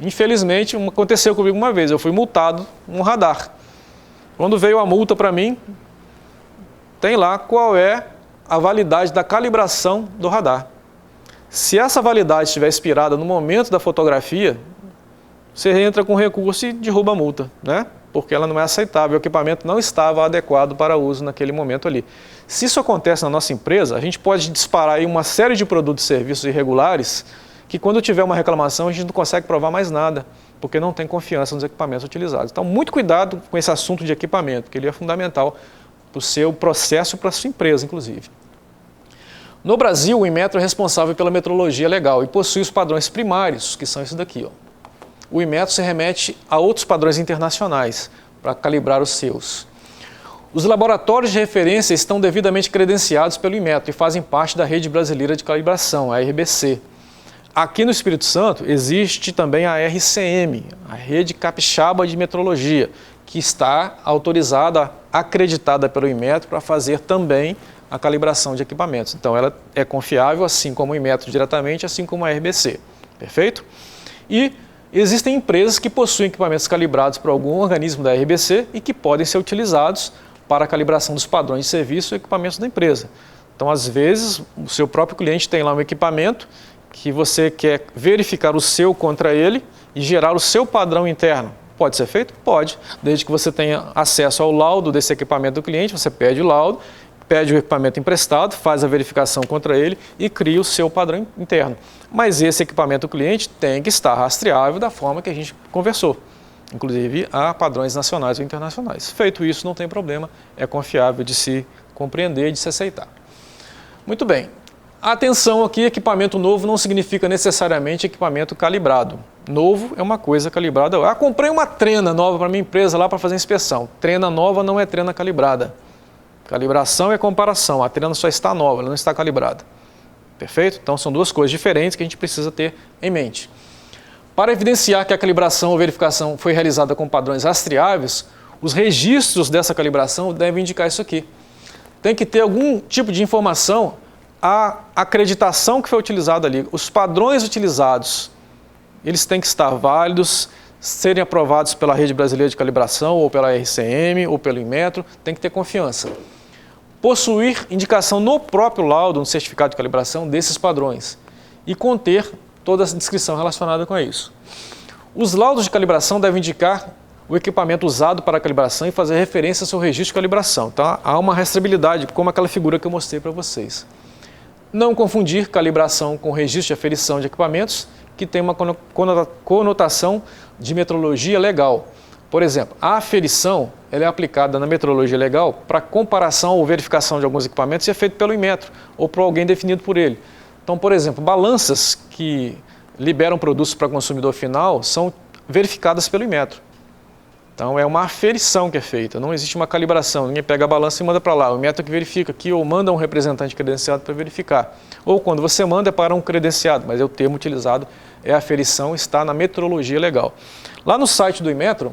infelizmente, aconteceu comigo uma vez, eu fui multado num radar. Quando veio a multa para mim, tem lá qual é a validade da calibração do radar. Se essa validade estiver expirada no momento da fotografia, você entra com recurso e derruba a multa, né? Porque ela não é aceitável, o equipamento não estava adequado para uso naquele momento ali. Se isso acontece na nossa empresa, a gente pode disparar aí uma série de produtos e serviços irregulares que quando tiver uma reclamação a gente não consegue provar mais nada, porque não tem confiança nos equipamentos utilizados. Então, muito cuidado com esse assunto de equipamento, porque ele é fundamental para o seu processo e para a sua empresa, inclusive. No Brasil, o Inmetro é responsável pela metrologia legal e possui os padrões primários, que são esses daqui, ó. O Inmetro se remete a outros padrões internacionais para calibrar os seus. Os laboratórios de referência estão devidamente credenciados pelo Inmetro e fazem parte da Rede Brasileira de Calibração, a RBC. Aqui no Espírito Santo existe também a RCM, a Rede Capixaba de Metrologia, que está autorizada, acreditada pelo Inmetro para fazer também a calibração de equipamentos. Então ela é confiável, assim como o Inmetro diretamente, assim como a RBC. Perfeito? E existem empresas que possuem equipamentos calibrados por algum organismo da RBC e que podem ser utilizados para a calibração dos padrões de serviço e equipamentos da empresa. Então, às vezes, o seu próprio cliente tem lá um equipamento que você quer verificar o seu contra ele e gerar o seu padrão interno. Pode ser feito? Pode, desde que você tenha acesso ao laudo desse equipamento do cliente, você pede o laudo, pede o equipamento emprestado, faz a verificação contra ele e cria o seu padrão interno. Mas esse equipamento do cliente tem que estar rastreável da forma que a gente conversou, inclusive a padrões nacionais ou internacionais. Feito isso, não tem problema, é confiável de se compreender e de se aceitar. Muito bem. Atenção aqui, equipamento novo não significa necessariamente equipamento calibrado. Novo é uma coisa calibrada. Ah, comprei uma trena nova para minha empresa lá para fazer inspeção. Trena nova não é trena calibrada. Calibração é comparação, a trena só está nova, ela não está calibrada. Perfeito? Então são duas coisas diferentes que a gente precisa ter em mente. Para evidenciar que a calibração ou verificação foi realizada com padrões rastreáveis, os registros dessa calibração devem indicar isso aqui. Tem que ter algum tipo de informação, a acreditação que foi utilizada ali, os padrões utilizados, eles têm que estar válidos, serem aprovados pela Rede Brasileira de Calibração, ou pela RCM, ou pelo Inmetro, tem que ter confiança. Possuir indicação no próprio laudo, no certificado de calibração, desses padrões e conter toda a descrição relacionada com isso. Os laudos de calibração devem indicar o equipamento usado para a calibração e fazer referência ao seu registro de calibração. Tá? Há uma rastreabilidade, como aquela figura que eu mostrei para vocês. Não confundir calibração com registro de aferição de equipamentos, que tem uma conotação de metrologia legal. Por exemplo, a aferição ela é aplicada na metrologia legal para comparação ou verificação de alguns equipamentos e é feito pelo Inmetro ou por alguém definido por ele. Então, por exemplo, balanças que liberam produtos para consumidor final são verificadas pelo Inmetro. Então, é uma aferição que é feita, não existe uma calibração, ninguém pega a balança e manda para lá. O Inmetro que verifica aqui ou manda um representante credenciado para verificar. Ou quando você manda é para um credenciado, mas o termo utilizado é aferição, está na metrologia legal. Lá no site do Inmetro,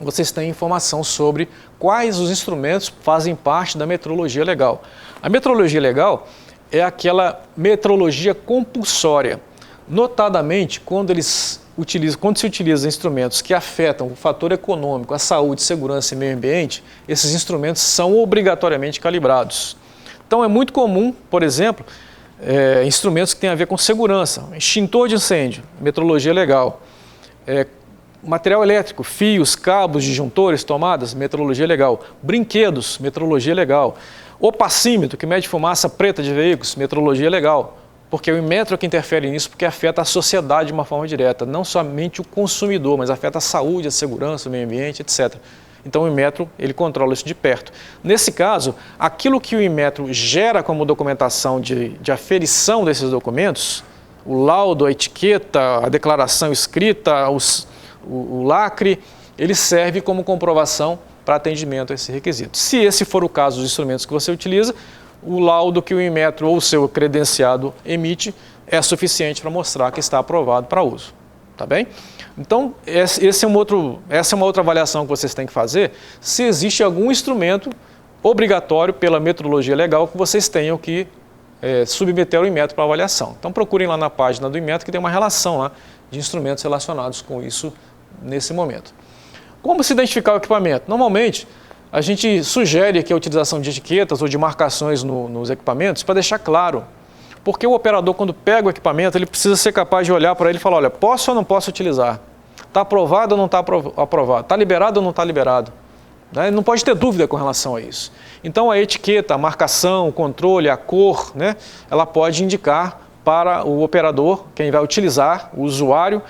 vocês têm informação sobre quais os instrumentos fazem parte da metrologia legal. A metrologia legal é aquela metrologia compulsória. Notadamente, quando se utiliza instrumentos que afetam o fator econômico, a saúde, segurança e meio ambiente, esses instrumentos são obrigatoriamente calibrados. Então é muito comum, por exemplo, instrumentos que têm a ver com segurança, extintor de incêndio, metrologia legal, material elétrico, fios, cabos, disjuntores, tomadas, metrologia legal, brinquedos, metrologia legal, opacímetro, que mede fumaça preta de veículos, metrologia legal, porque o Inmetro é que interfere nisso, porque afeta a sociedade de uma forma direta, não somente o consumidor, mas afeta a saúde, a segurança, o meio ambiente, etc. Então o Inmetro, ele controla isso de perto. Nesse caso, aquilo que o Inmetro gera como documentação de aferição desses documentos, o laudo, a etiqueta, a declaração escrita, o lacre, ele serve como comprovação para atendimento a esse requisito. Se esse for o caso dos instrumentos que você utiliza, o laudo que o Inmetro ou o seu credenciado emite é suficiente para mostrar que está aprovado para uso. Tá bem? Então, essa é uma outra avaliação que vocês têm que fazer, se existe algum instrumento obrigatório pela metodologia legal que vocês tenham que submeter ao Inmetro para avaliação. Então, procurem lá na página do Inmetro que tem uma relação lá de instrumentos relacionados com isso nesse momento. Como se identificar o equipamento? Normalmente, a gente sugere aqui a utilização de etiquetas ou de marcações nos equipamentos para deixar claro. Porque o operador, quando pega o equipamento, ele precisa ser capaz de olhar para ele e falar, olha, posso ou não posso utilizar? Está aprovado ou não está aprovado? Está liberado ou não está liberado? Né? Não pode ter dúvida com relação a isso. Então, a etiqueta, a marcação, o controle, a cor, né, ela pode indicar para o operador, quem vai utilizar, o usuário,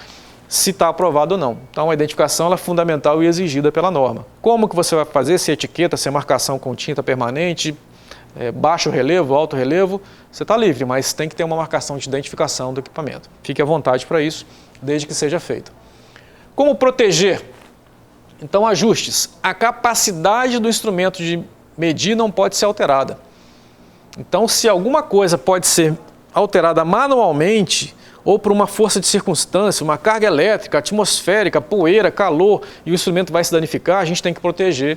se está aprovado ou não. Então, a identificação ela é fundamental e exigida pela norma. Como que você vai fazer? Se etiqueta, se é marcação com tinta permanente, baixo relevo, alto relevo, você está livre, mas tem que ter uma marcação de identificação do equipamento. Fique à vontade para isso, desde que seja feito. Como proteger? Então, ajustes. A capacidade do instrumento de medir não pode ser alterada. Então, se alguma coisa pode ser alterada manualmente, ou por uma força de circunstância, uma carga elétrica, atmosférica, poeira, calor, e o instrumento vai se danificar, a gente tem que proteger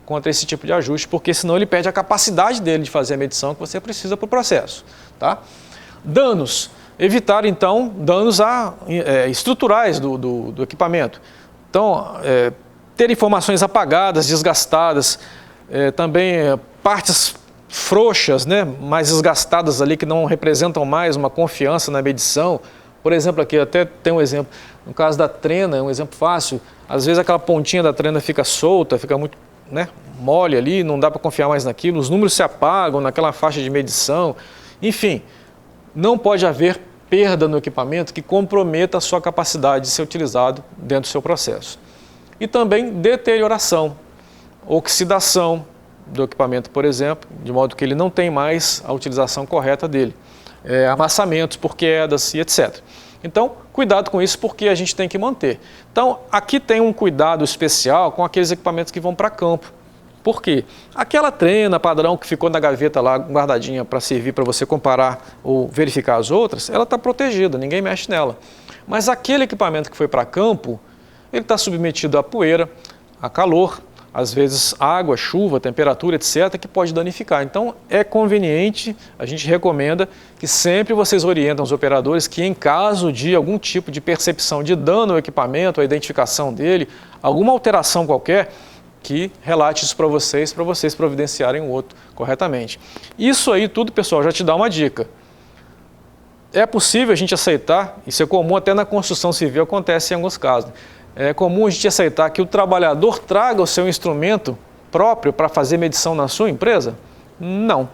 contra esse tipo de ajuste, porque senão ele perde a capacidade dele de fazer a medição que você precisa para o processo. Tá? Danos. Evitar, então, danos estruturais do equipamento. Então, ter informações apagadas, desgastadas, também partes frouxas, né, mais desgastadas ali, que não representam mais uma confiança na medição. Por exemplo, aqui até tem um exemplo, no caso da trena, é um exemplo fácil, às vezes aquela pontinha da trena fica solta, fica muito mole ali, não dá para confiar mais naquilo, os números se apagam naquela faixa de medição, enfim, não pode haver perda no equipamento que comprometa a sua capacidade de ser utilizado dentro do seu processo. E também deterioração, oxidação do equipamento, por exemplo, de modo que ele não tem mais a utilização correta dele, amassamentos por quedas e etc. Então, cuidado com isso porque a gente tem que manter. Então, aqui tem um cuidado especial com aqueles equipamentos que vão para campo. Por quê? Aquela trena padrão que ficou na gaveta lá guardadinha para servir para você comparar ou verificar as outras, ela está protegida, ninguém mexe nela. Mas aquele equipamento que foi para campo, ele está submetido à poeira, a calor, às vezes água, chuva, temperatura, etc., que pode danificar. Então, é conveniente, a gente recomenda que sempre vocês orientam os operadores que em caso de algum tipo de percepção de dano ao equipamento, a identificação dele, alguma alteração qualquer, que relate isso para vocês providenciarem o outro corretamente. Isso aí tudo, pessoal, já te dá uma dica. É possível a gente aceitar, isso é comum até na construção civil, acontece em alguns casos, é comum a gente aceitar que o trabalhador traga o seu instrumento próprio para fazer medição na sua empresa? Não.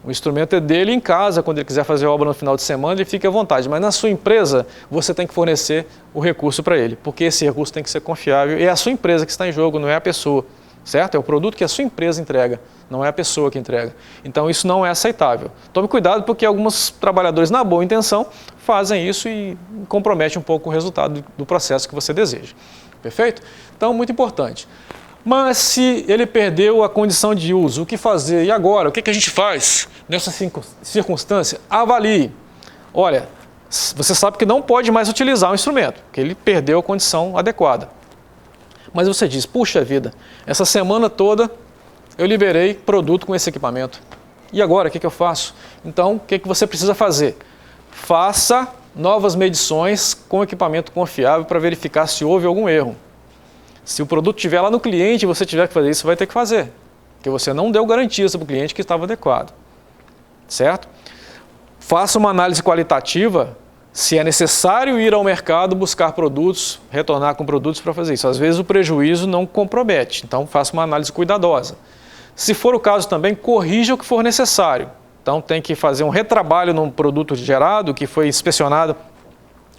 O instrumento é dele em casa, quando ele quiser fazer obra no final de semana, ele fica à vontade. Mas na sua empresa, você tem que fornecer o recurso para ele, porque esse recurso tem que ser confiável. E é a sua empresa que está em jogo, não é a pessoa, certo? É o produto que a sua empresa entrega, não é a pessoa que entrega. Então isso não é aceitável. Tome cuidado porque alguns trabalhadores, na boa intenção, fazem isso e comprometem um pouco o resultado do processo que você deseja. Perfeito? Então, muito importante. Mas se ele perdeu a condição de uso, o que fazer? E agora? O que a gente faz nessa circunstância? Avalie. Olha, você sabe que não pode mais utilizar o instrumento, porque ele perdeu a condição adequada. Mas você diz, puxa vida, essa semana toda eu liberei produto com esse equipamento. E agora, o que eu faço? Então, o que você precisa fazer? Faça novas medições com equipamento confiável para verificar se houve algum erro. Se o produto estiver lá no cliente e você tiver que fazer isso, vai ter que fazer, porque você não deu garantias para o cliente que estava adequado, certo? Faça uma análise qualitativa, se é necessário ir ao mercado buscar produtos, retornar com produtos para fazer isso. Às vezes o prejuízo não compromete, então faça uma análise cuidadosa. Se for o caso também, corrija o que for necessário. Então tem que fazer um retrabalho num produto gerado que foi inspecionado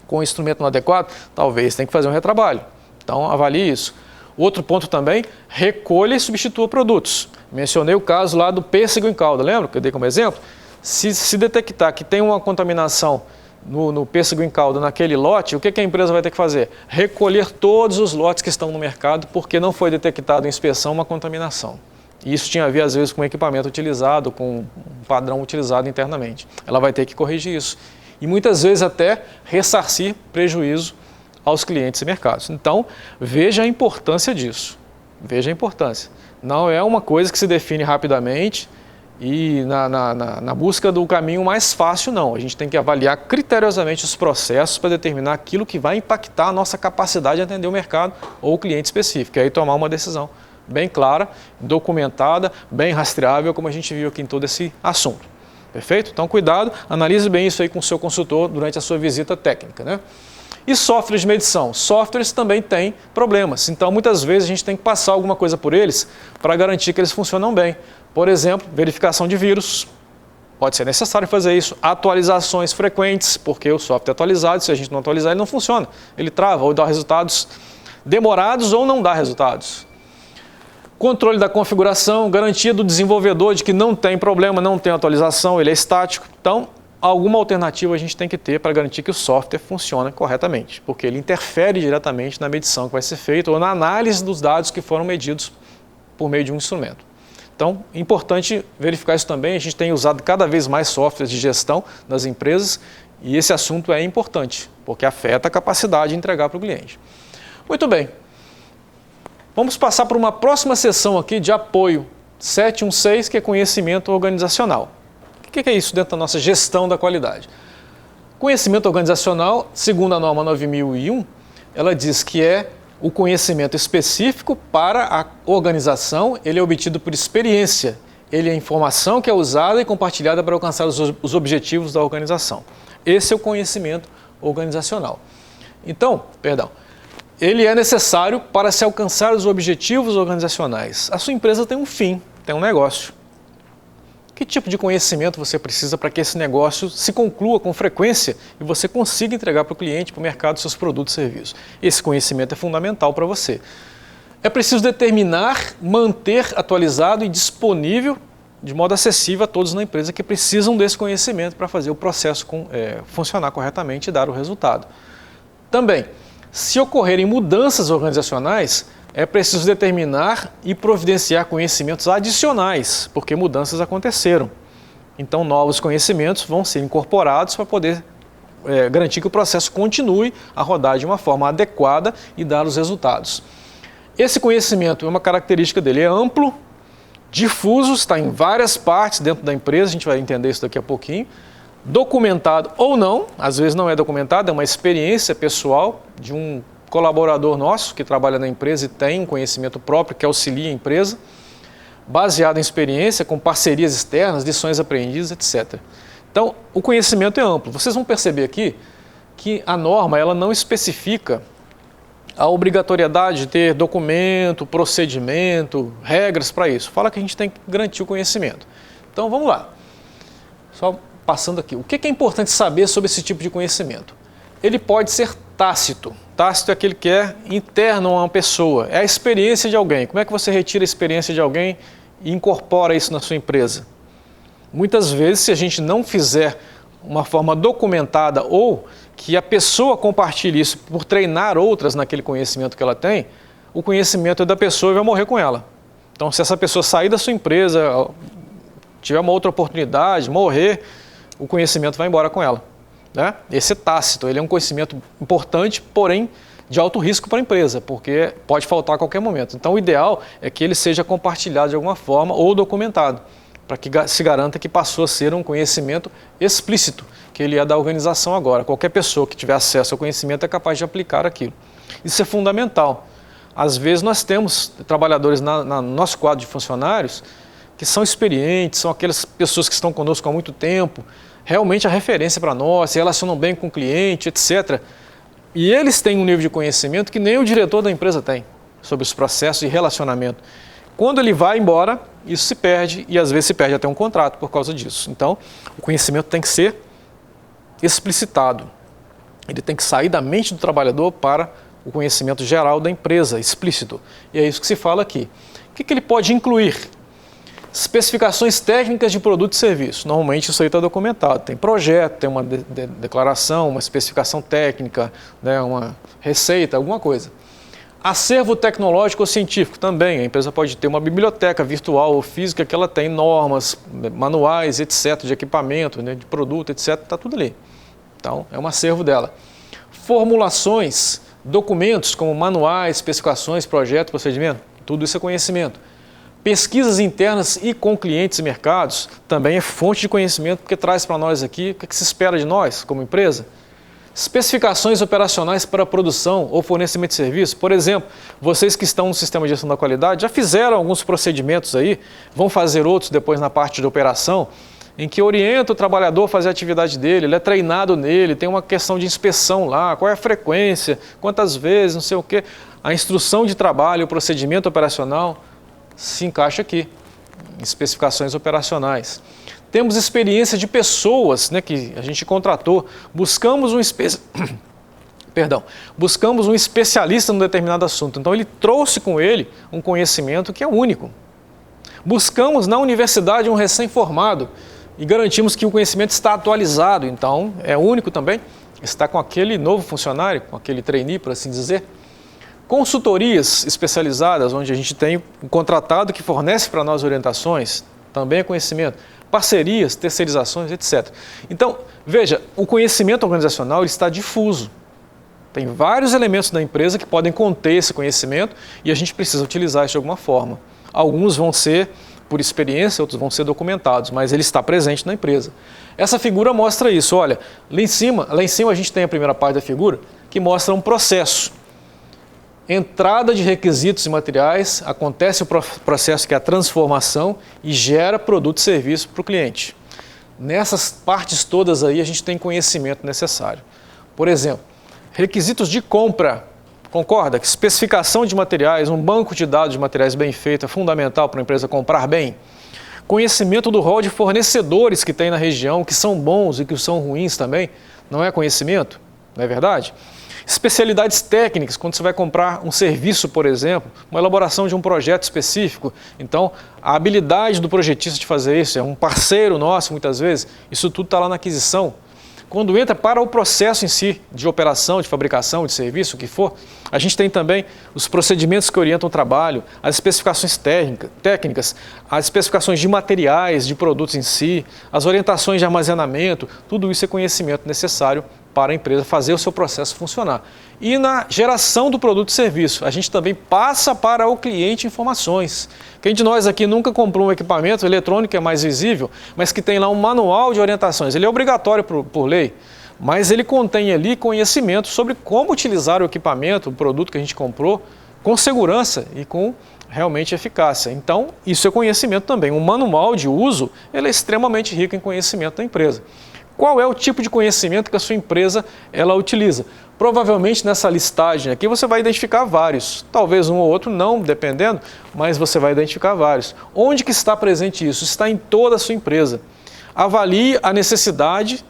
com o instrumento não adequado, talvez tenha que fazer um retrabalho. Então, avalie isso. Outro ponto também, recolha e substitua produtos. Mencionei o caso lá do pêssego em calda, lembra que eu dei como exemplo? Se detectar que tem uma contaminação no pêssego em calda, naquele lote, o que a empresa vai ter que fazer? Recolher todos os lotes que estão no mercado porque não foi detectado em inspeção uma contaminação. E isso tinha a ver, às vezes, com o equipamento utilizado, com um padrão utilizado internamente. Ela vai ter que corrigir isso. E muitas vezes até ressarcir prejuízo aos clientes e mercados. Então, veja a importância disso. Veja a importância. Não é uma coisa que se define rapidamente e na busca do caminho mais fácil, não. A gente tem que avaliar criteriosamente os processos para determinar aquilo que vai impactar a nossa capacidade de atender o mercado ou o cliente específico. E aí tomar uma decisão bem clara, documentada, bem rastreável, como a gente viu aqui em todo esse assunto. Perfeito? Então, cuidado, analise bem isso aí com o seu consultor durante a sua visita técnica, né? E softwares de medição? Softwares também têm problemas, então muitas vezes a gente tem que passar alguma coisa por eles para garantir que eles funcionam bem. Por exemplo, verificação de vírus, pode ser necessário fazer isso, atualizações frequentes, porque o software é atualizado, se a gente não atualizar ele não funciona, ele trava ou dá resultados demorados ou não dá resultados. Controle da configuração, garantia do desenvolvedor de que não tem problema, não tem atualização, ele é estático. Então, alguma alternativa a gente tem que ter para garantir que o software funcione corretamente, porque ele interfere diretamente na medição que vai ser feita ou na análise dos dados que foram medidos por meio de um instrumento. Então, é importante verificar isso também. A gente tem usado cada vez mais softwares de gestão nas empresas e esse assunto é importante, porque afeta a capacidade de entregar para o cliente. Muito bem. Vamos passar para uma próxima sessão aqui de apoio 716, que é conhecimento organizacional. O que é isso dentro da nossa gestão da qualidade? Conhecimento organizacional, segundo a norma 9001, ela diz que é o conhecimento específico para a organização, ele é obtido por experiência, ele é informação que é usada e compartilhada para alcançar os objetivos da organização. Esse é o conhecimento organizacional. Então, ele é necessário para se alcançar os objetivos organizacionais. A sua empresa tem um fim, tem um negócio. Que tipo de conhecimento você precisa para que esse negócio se conclua com frequência e você consiga entregar para o cliente, para o mercado, seus produtos e serviços? Esse conhecimento é fundamental para você. É preciso determinar, manter atualizado e disponível de modo acessível a todos na empresa que precisam desse conhecimento para fazer o processo funcionar corretamente e dar o resultado. Também, se ocorrerem mudanças organizacionais, é preciso determinar e providenciar conhecimentos adicionais, porque mudanças aconteceram. Então, novos conhecimentos vão ser incorporados para poder garantir que o processo continue a rodar de uma forma adequada e dar os resultados. Esse conhecimento, uma característica dele, é amplo, difuso, está em várias partes dentro da empresa, a gente vai entender isso daqui a pouquinho, documentado ou não, às vezes não é documentado, é uma experiência pessoal de um colaborador nosso que trabalha na empresa e tem um conhecimento próprio que auxilia a empresa, baseado em experiência, com parcerias externas, lições aprendidas, etc. Então, o conhecimento é amplo. Vocês vão perceber aqui que a norma ela não especifica a obrigatoriedade de ter documento, procedimento, regras para isso. Fala que a gente tem que garantir o conhecimento. Então, vamos lá. Só passando aqui. O que é importante saber sobre esse tipo de conhecimento? Ele pode ser tácito. Tácito é aquele que é interno a uma pessoa, é a experiência de alguém. Como é que você retira a experiência de alguém e incorpora isso na sua empresa? Muitas vezes, se a gente não fizer uma forma documentada ou que a pessoa compartilhe isso por treinar outras naquele conhecimento que ela tem, o conhecimento é da pessoa e vai morrer com ela. Então, se essa pessoa sair da sua empresa, tiver uma outra oportunidade, morrer, o conhecimento vai embora com ela. Né? Esse é tácito, ele é um conhecimento importante, porém de alto risco para a empresa, porque pode faltar a qualquer momento. Então o ideal é que ele seja compartilhado de alguma forma ou documentado, para que se garanta que passou a ser um conhecimento explícito, que ele é da organização agora. Qualquer pessoa que tiver acesso ao conhecimento é capaz de aplicar aquilo. Isso é fundamental. Às vezes nós temos trabalhadores no nosso quadro de funcionários que são experientes, são aquelas pessoas que estão conosco há muito tempo, realmente a referência para nós, se relacionam bem com o cliente, etc. E eles têm um nível de conhecimento que nem o diretor da empresa tem sobre os processos de relacionamento. Quando ele vai embora, isso se perde e às vezes se perde até um contrato por causa disso. Então, o conhecimento tem que ser explicitado. Ele tem que sair da mente do trabalhador para o conhecimento geral da empresa, explícito. E é isso que se fala aqui. O que ele pode incluir? Especificações técnicas de produto e serviço. Normalmente isso aí está documentado. Tem projeto, tem uma declaração, uma especificação técnica, né, uma receita, alguma coisa. Acervo tecnológico ou científico também. A empresa pode ter uma biblioteca virtual ou física que ela tem normas, manuais, etc., de equipamento, né, de produto, etc., está tudo ali. Então, é um acervo dela. Formulações, documentos como manuais, especificações, projetos, procedimento, tudo isso é conhecimento. Pesquisas internas e com clientes e mercados também é fonte de conhecimento, porque traz para nós aqui o que se espera de nós como empresa. Especificações operacionais para produção ou fornecimento de serviço. Por exemplo, vocês que estão no sistema de gestão da qualidade já fizeram alguns procedimentos aí, vão fazer outros depois na parte de operação, em que orienta o trabalhador a fazer a atividade dele, ele é treinado nele, tem uma questão de inspeção lá, qual é a frequência, quantas vezes, não sei o quê. A instrução de trabalho, o procedimento operacional se encaixa aqui, em especificações operacionais. Temos experiência de pessoas, né, que a gente contratou, buscamos um especialista num determinado assunto, então ele trouxe com ele um conhecimento que é único. Buscamos na universidade um recém-formado e garantimos que o conhecimento está atualizado, então é único também, está com aquele novo funcionário, com aquele trainee, por assim dizer. Consultorias especializadas, onde a gente tem um contratado que fornece para nós orientações, também é conhecimento. Parcerias, terceirizações, etc. Então, veja, o conhecimento organizacional ele está difuso. Tem vários elementos da empresa que podem conter esse conhecimento e a gente precisa utilizar isso de alguma forma. Alguns vão ser por experiência, outros vão ser documentados, mas ele está presente na empresa. Essa figura mostra isso. Olha, lá em cima a gente tem a primeira parte da figura que mostra um processo. Entrada de requisitos e materiais, acontece o processo que é a transformação e gera produto e serviço para o cliente. Nessas partes todas aí a gente tem conhecimento necessário. Por exemplo, requisitos de compra. Concorda que especificação de materiais, um banco de dados de materiais bem feito é fundamental para a empresa comprar bem? Conhecimento do rol de fornecedores que tem na região, que são bons e que são ruins também, não é conhecimento? Não é verdade? Especialidades técnicas, quando você vai comprar um serviço, por exemplo, uma elaboração de um projeto específico. Então, a habilidade do projetista de fazer isso, é um parceiro nosso muitas vezes, isso tudo está lá na aquisição. Quando entra para o processo em si, de operação, de fabricação, de serviço, o que for, a gente tem também os procedimentos que orientam o trabalho, as especificações técnicas, as especificações de materiais, de produtos em si, as orientações de armazenamento, tudo isso é conhecimento necessário para a empresa fazer o seu processo funcionar. E na geração do produto e serviço, a gente também passa para o cliente informações. Quem de nós aqui nunca comprou um equipamento eletrônico que é mais visível, mas que tem lá um manual de orientações? Ele é obrigatório por lei, mas ele contém ali conhecimento sobre como utilizar o equipamento, o produto que a gente comprou, com segurança e com realmente eficácia. Então, isso é conhecimento também. Um manual de uso, ele é extremamente rico em conhecimento da empresa. Qual é o tipo de conhecimento que a sua empresa ela utiliza? Provavelmente nessa listagem aqui você vai identificar vários, talvez um ou outro não, dependendo, mas você vai identificar vários. Onde que está presente isso? Está em toda a sua empresa. Avalie a necessidade,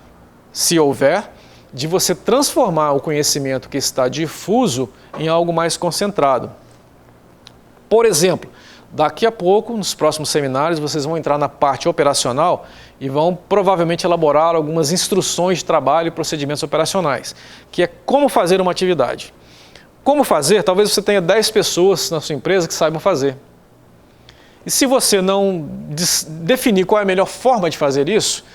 se houver, de você transformar o conhecimento que está difuso em algo mais concentrado. Por exemplo, daqui a pouco, nos próximos seminários, vocês vão entrar na parte operacional e vão provavelmente elaborar algumas instruções de trabalho e procedimentos operacionais, que é como fazer uma atividade. Como fazer? Talvez você tenha 10 pessoas na sua empresa que saibam fazer. E se você não definir qual é a melhor forma de fazer isso,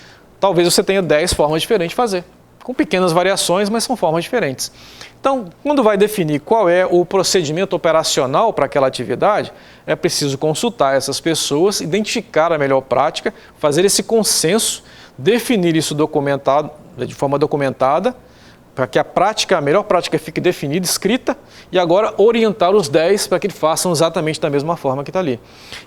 talvez você tenha 10 formas diferentes de fazer, com pequenas variações, mas são formas diferentes. Então, quando vai definir qual é o procedimento operacional para aquela atividade, é preciso consultar essas pessoas, identificar a melhor prática, fazer esse consenso, definir isso documentado, de forma documentada, para que a melhor prática fique definida, escrita, e agora orientar os 10 para que eles façam exatamente da mesma forma que está ali.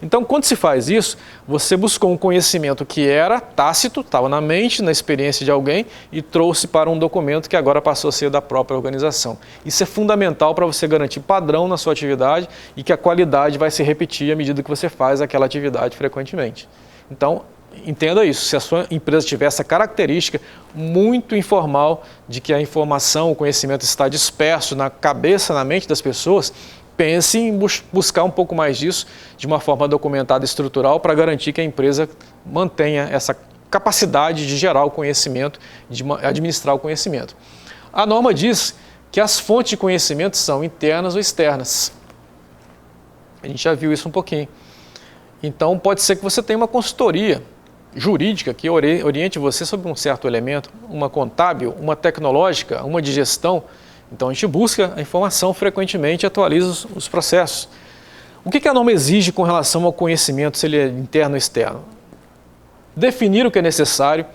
Então, quando se faz isso, você buscou um conhecimento que era tácito, estava na mente, na experiência de alguém, e trouxe para um documento que agora passou a ser da própria organização. Isso é fundamental para você garantir padrão na sua atividade e que a qualidade vai se repetir à medida que você faz aquela atividade frequentemente. Então, entenda isso, se a sua empresa tiver essa característica muito informal de que a informação, o conhecimento está disperso na cabeça, na mente das pessoas, pense em buscar um pouco mais disso de uma forma documentada e estrutural para garantir que a empresa mantenha essa capacidade de gerar o conhecimento, de administrar o conhecimento. A norma diz que as fontes de conhecimento são internas ou externas. A gente já viu isso um pouquinho. Então pode ser que você tenha uma consultoria jurídica que oriente você sobre um certo elemento, uma contábil, uma tecnológica, uma de gestão. Então a gente busca a informação frequentemente e atualiza os processos. O que a norma exige com relação ao conhecimento, se ele é interno ou externo? Definir o que é necessário,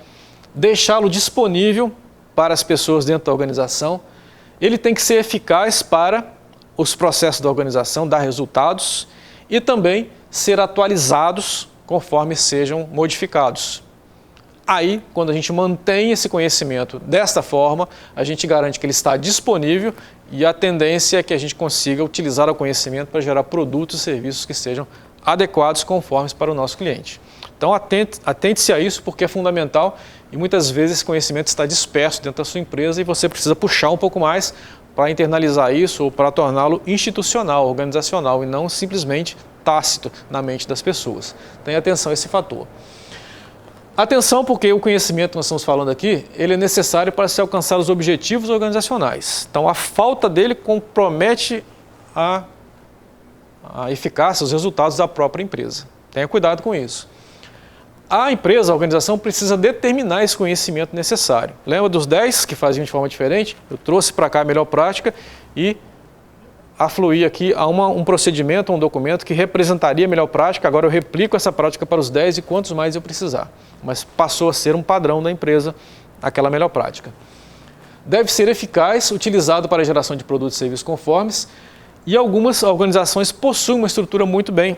deixá-lo disponível para as pessoas dentro da organização. Ele tem que ser eficaz para os processos da organização, dar resultados e também ser atualizados conforme sejam modificados. Aí, quando a gente mantém esse conhecimento desta forma, a gente garante que ele está disponível e a tendência é que a gente consiga utilizar o conhecimento para gerar produtos e serviços que sejam adequados, conformes para o nosso cliente. Então, atente-se a isso porque é fundamental e muitas vezes esse conhecimento está disperso dentro da sua empresa e você precisa puxar um pouco mais para internalizar isso ou para torná-lo institucional, organizacional e não simplesmente tácito na mente das pessoas. Tenha atenção a esse fator. Atenção porque o conhecimento que nós estamos falando aqui, ele é necessário para se alcançar os objetivos organizacionais. Então a falta dele compromete a eficácia, os resultados da própria empresa. Tenha cuidado com isso. A empresa, a organização, precisa determinar esse conhecimento necessário. Lembra dos 10 que faziam de forma diferente? Eu trouxe para cá a melhor prática e afluí aqui a um procedimento, um documento que representaria a melhor prática. Agora eu replico essa prática para os 10 e quantos mais eu precisar. Mas passou a ser um padrão da empresa, aquela melhor prática. Deve ser eficaz, utilizado para a geração de produtos e serviços conformes e algumas organizações possuem uma estrutura muito bem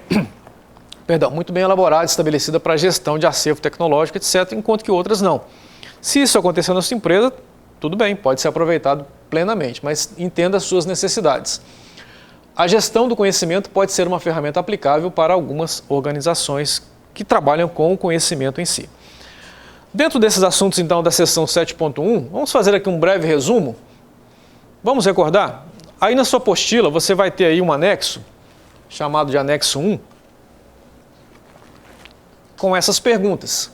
elaborada, estabelecida para a gestão de acervo tecnológico, etc., enquanto que outras não. Se isso acontecer na sua empresa, tudo bem, pode ser aproveitado plenamente, mas entenda as suas necessidades. A gestão do conhecimento pode ser uma ferramenta aplicável para algumas organizações que trabalham com o conhecimento em si. Dentro desses assuntos, então, da seção 7.1, vamos fazer aqui um breve resumo. Vamos recordar? Aí na sua apostila você vai ter aí um anexo, chamado de anexo 1, com essas perguntas.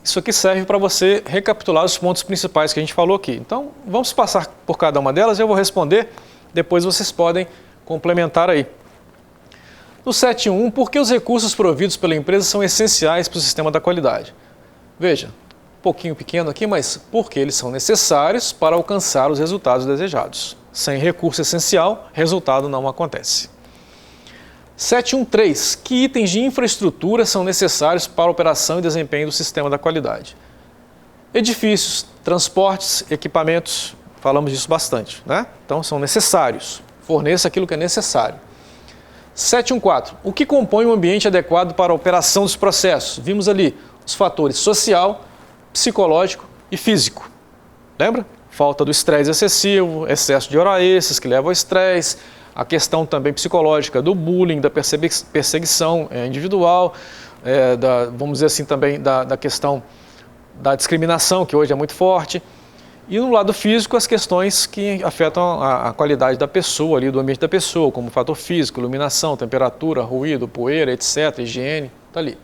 Isso aqui serve para você recapitular os pontos principais que a gente falou aqui. Então, vamos passar por cada uma delas e eu vou responder, depois vocês podem complementar aí. No 7.1, por que os recursos providos pela empresa são essenciais para o sistema da qualidade? Veja, um pouquinho pequeno aqui, mas porque eles são necessários para alcançar os resultados desejados. Sem recurso essencial, resultado não acontece. 7.1.3. Que itens de infraestrutura são necessários para a operação e desempenho do sistema da qualidade? Edifícios, transportes, equipamentos, falamos disso bastante, né? Então são necessários. Forneça aquilo que é necessário. 7.1.4. O que compõe um ambiente adequado para a operação dos processos? Vimos ali os fatores social, psicológico e físico. Lembra? Falta do estresse excessivo, excesso de horas extras que leva ao estresse, a questão também psicológica do bullying, da perseguição individual, vamos dizer assim também da questão da discriminação, que hoje é muito forte. E no lado físico, as questões que afetam a qualidade da pessoa, ali, do ambiente da pessoa, como fator físico, iluminação, temperatura, ruído, poeira, etc., higiene, está ali.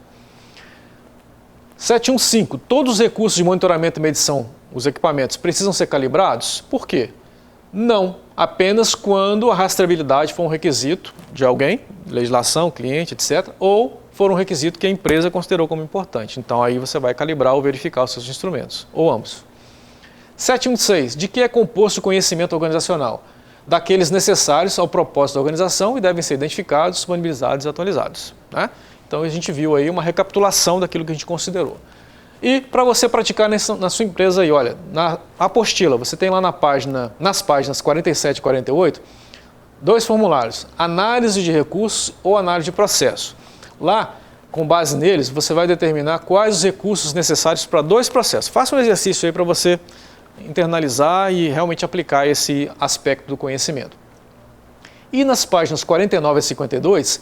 7.1.5. Todos os recursos de monitoramento e medição, os equipamentos, precisam ser calibrados? Por quê? Não, apenas quando a rastreabilidade for um requisito de alguém, legislação, cliente, etc., ou for um requisito que a empresa considerou como importante. Então aí você vai calibrar ou verificar os seus instrumentos, ou ambos. 7.1.6. De que é composto o conhecimento organizacional? Daqueles necessários ao propósito da organização e devem ser identificados, disponibilizados e atualizados, né? Então a gente viu aí uma recapitulação daquilo que a gente considerou. E para você praticar na sua empresa aí, olha, na apostila, você tem lá nas páginas 47 e 48, dois formulários, análise de recursos ou análise de processo. Lá, com base neles, você vai determinar quais os recursos necessários para dois processos. Faça um exercício aí para você internalizar e realmente aplicar esse aspecto do conhecimento. E nas páginas 49 a 52,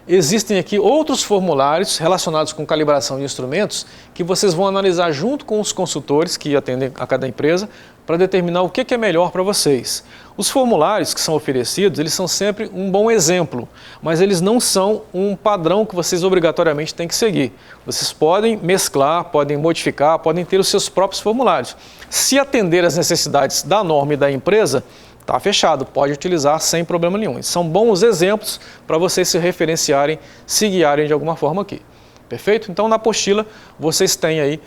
existem aqui outros formulários relacionados com calibração de instrumentos que vocês vão analisar junto com os consultores que atendem a cada empresa para determinar o que é melhor para vocês. Os formulários que são oferecidos, eles são sempre um bom exemplo, mas eles não são um padrão que vocês obrigatoriamente têm que seguir. Vocês podem mesclar, podem modificar, podem ter os seus próprios formulários. Se atender às necessidades da norma e da empresa, está fechado, pode utilizar sem problema nenhum. São bons exemplos para vocês se referenciarem, se guiarem de alguma forma aqui. Perfeito? Então, na apostila, vocês têm aí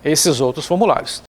esses outros formulários.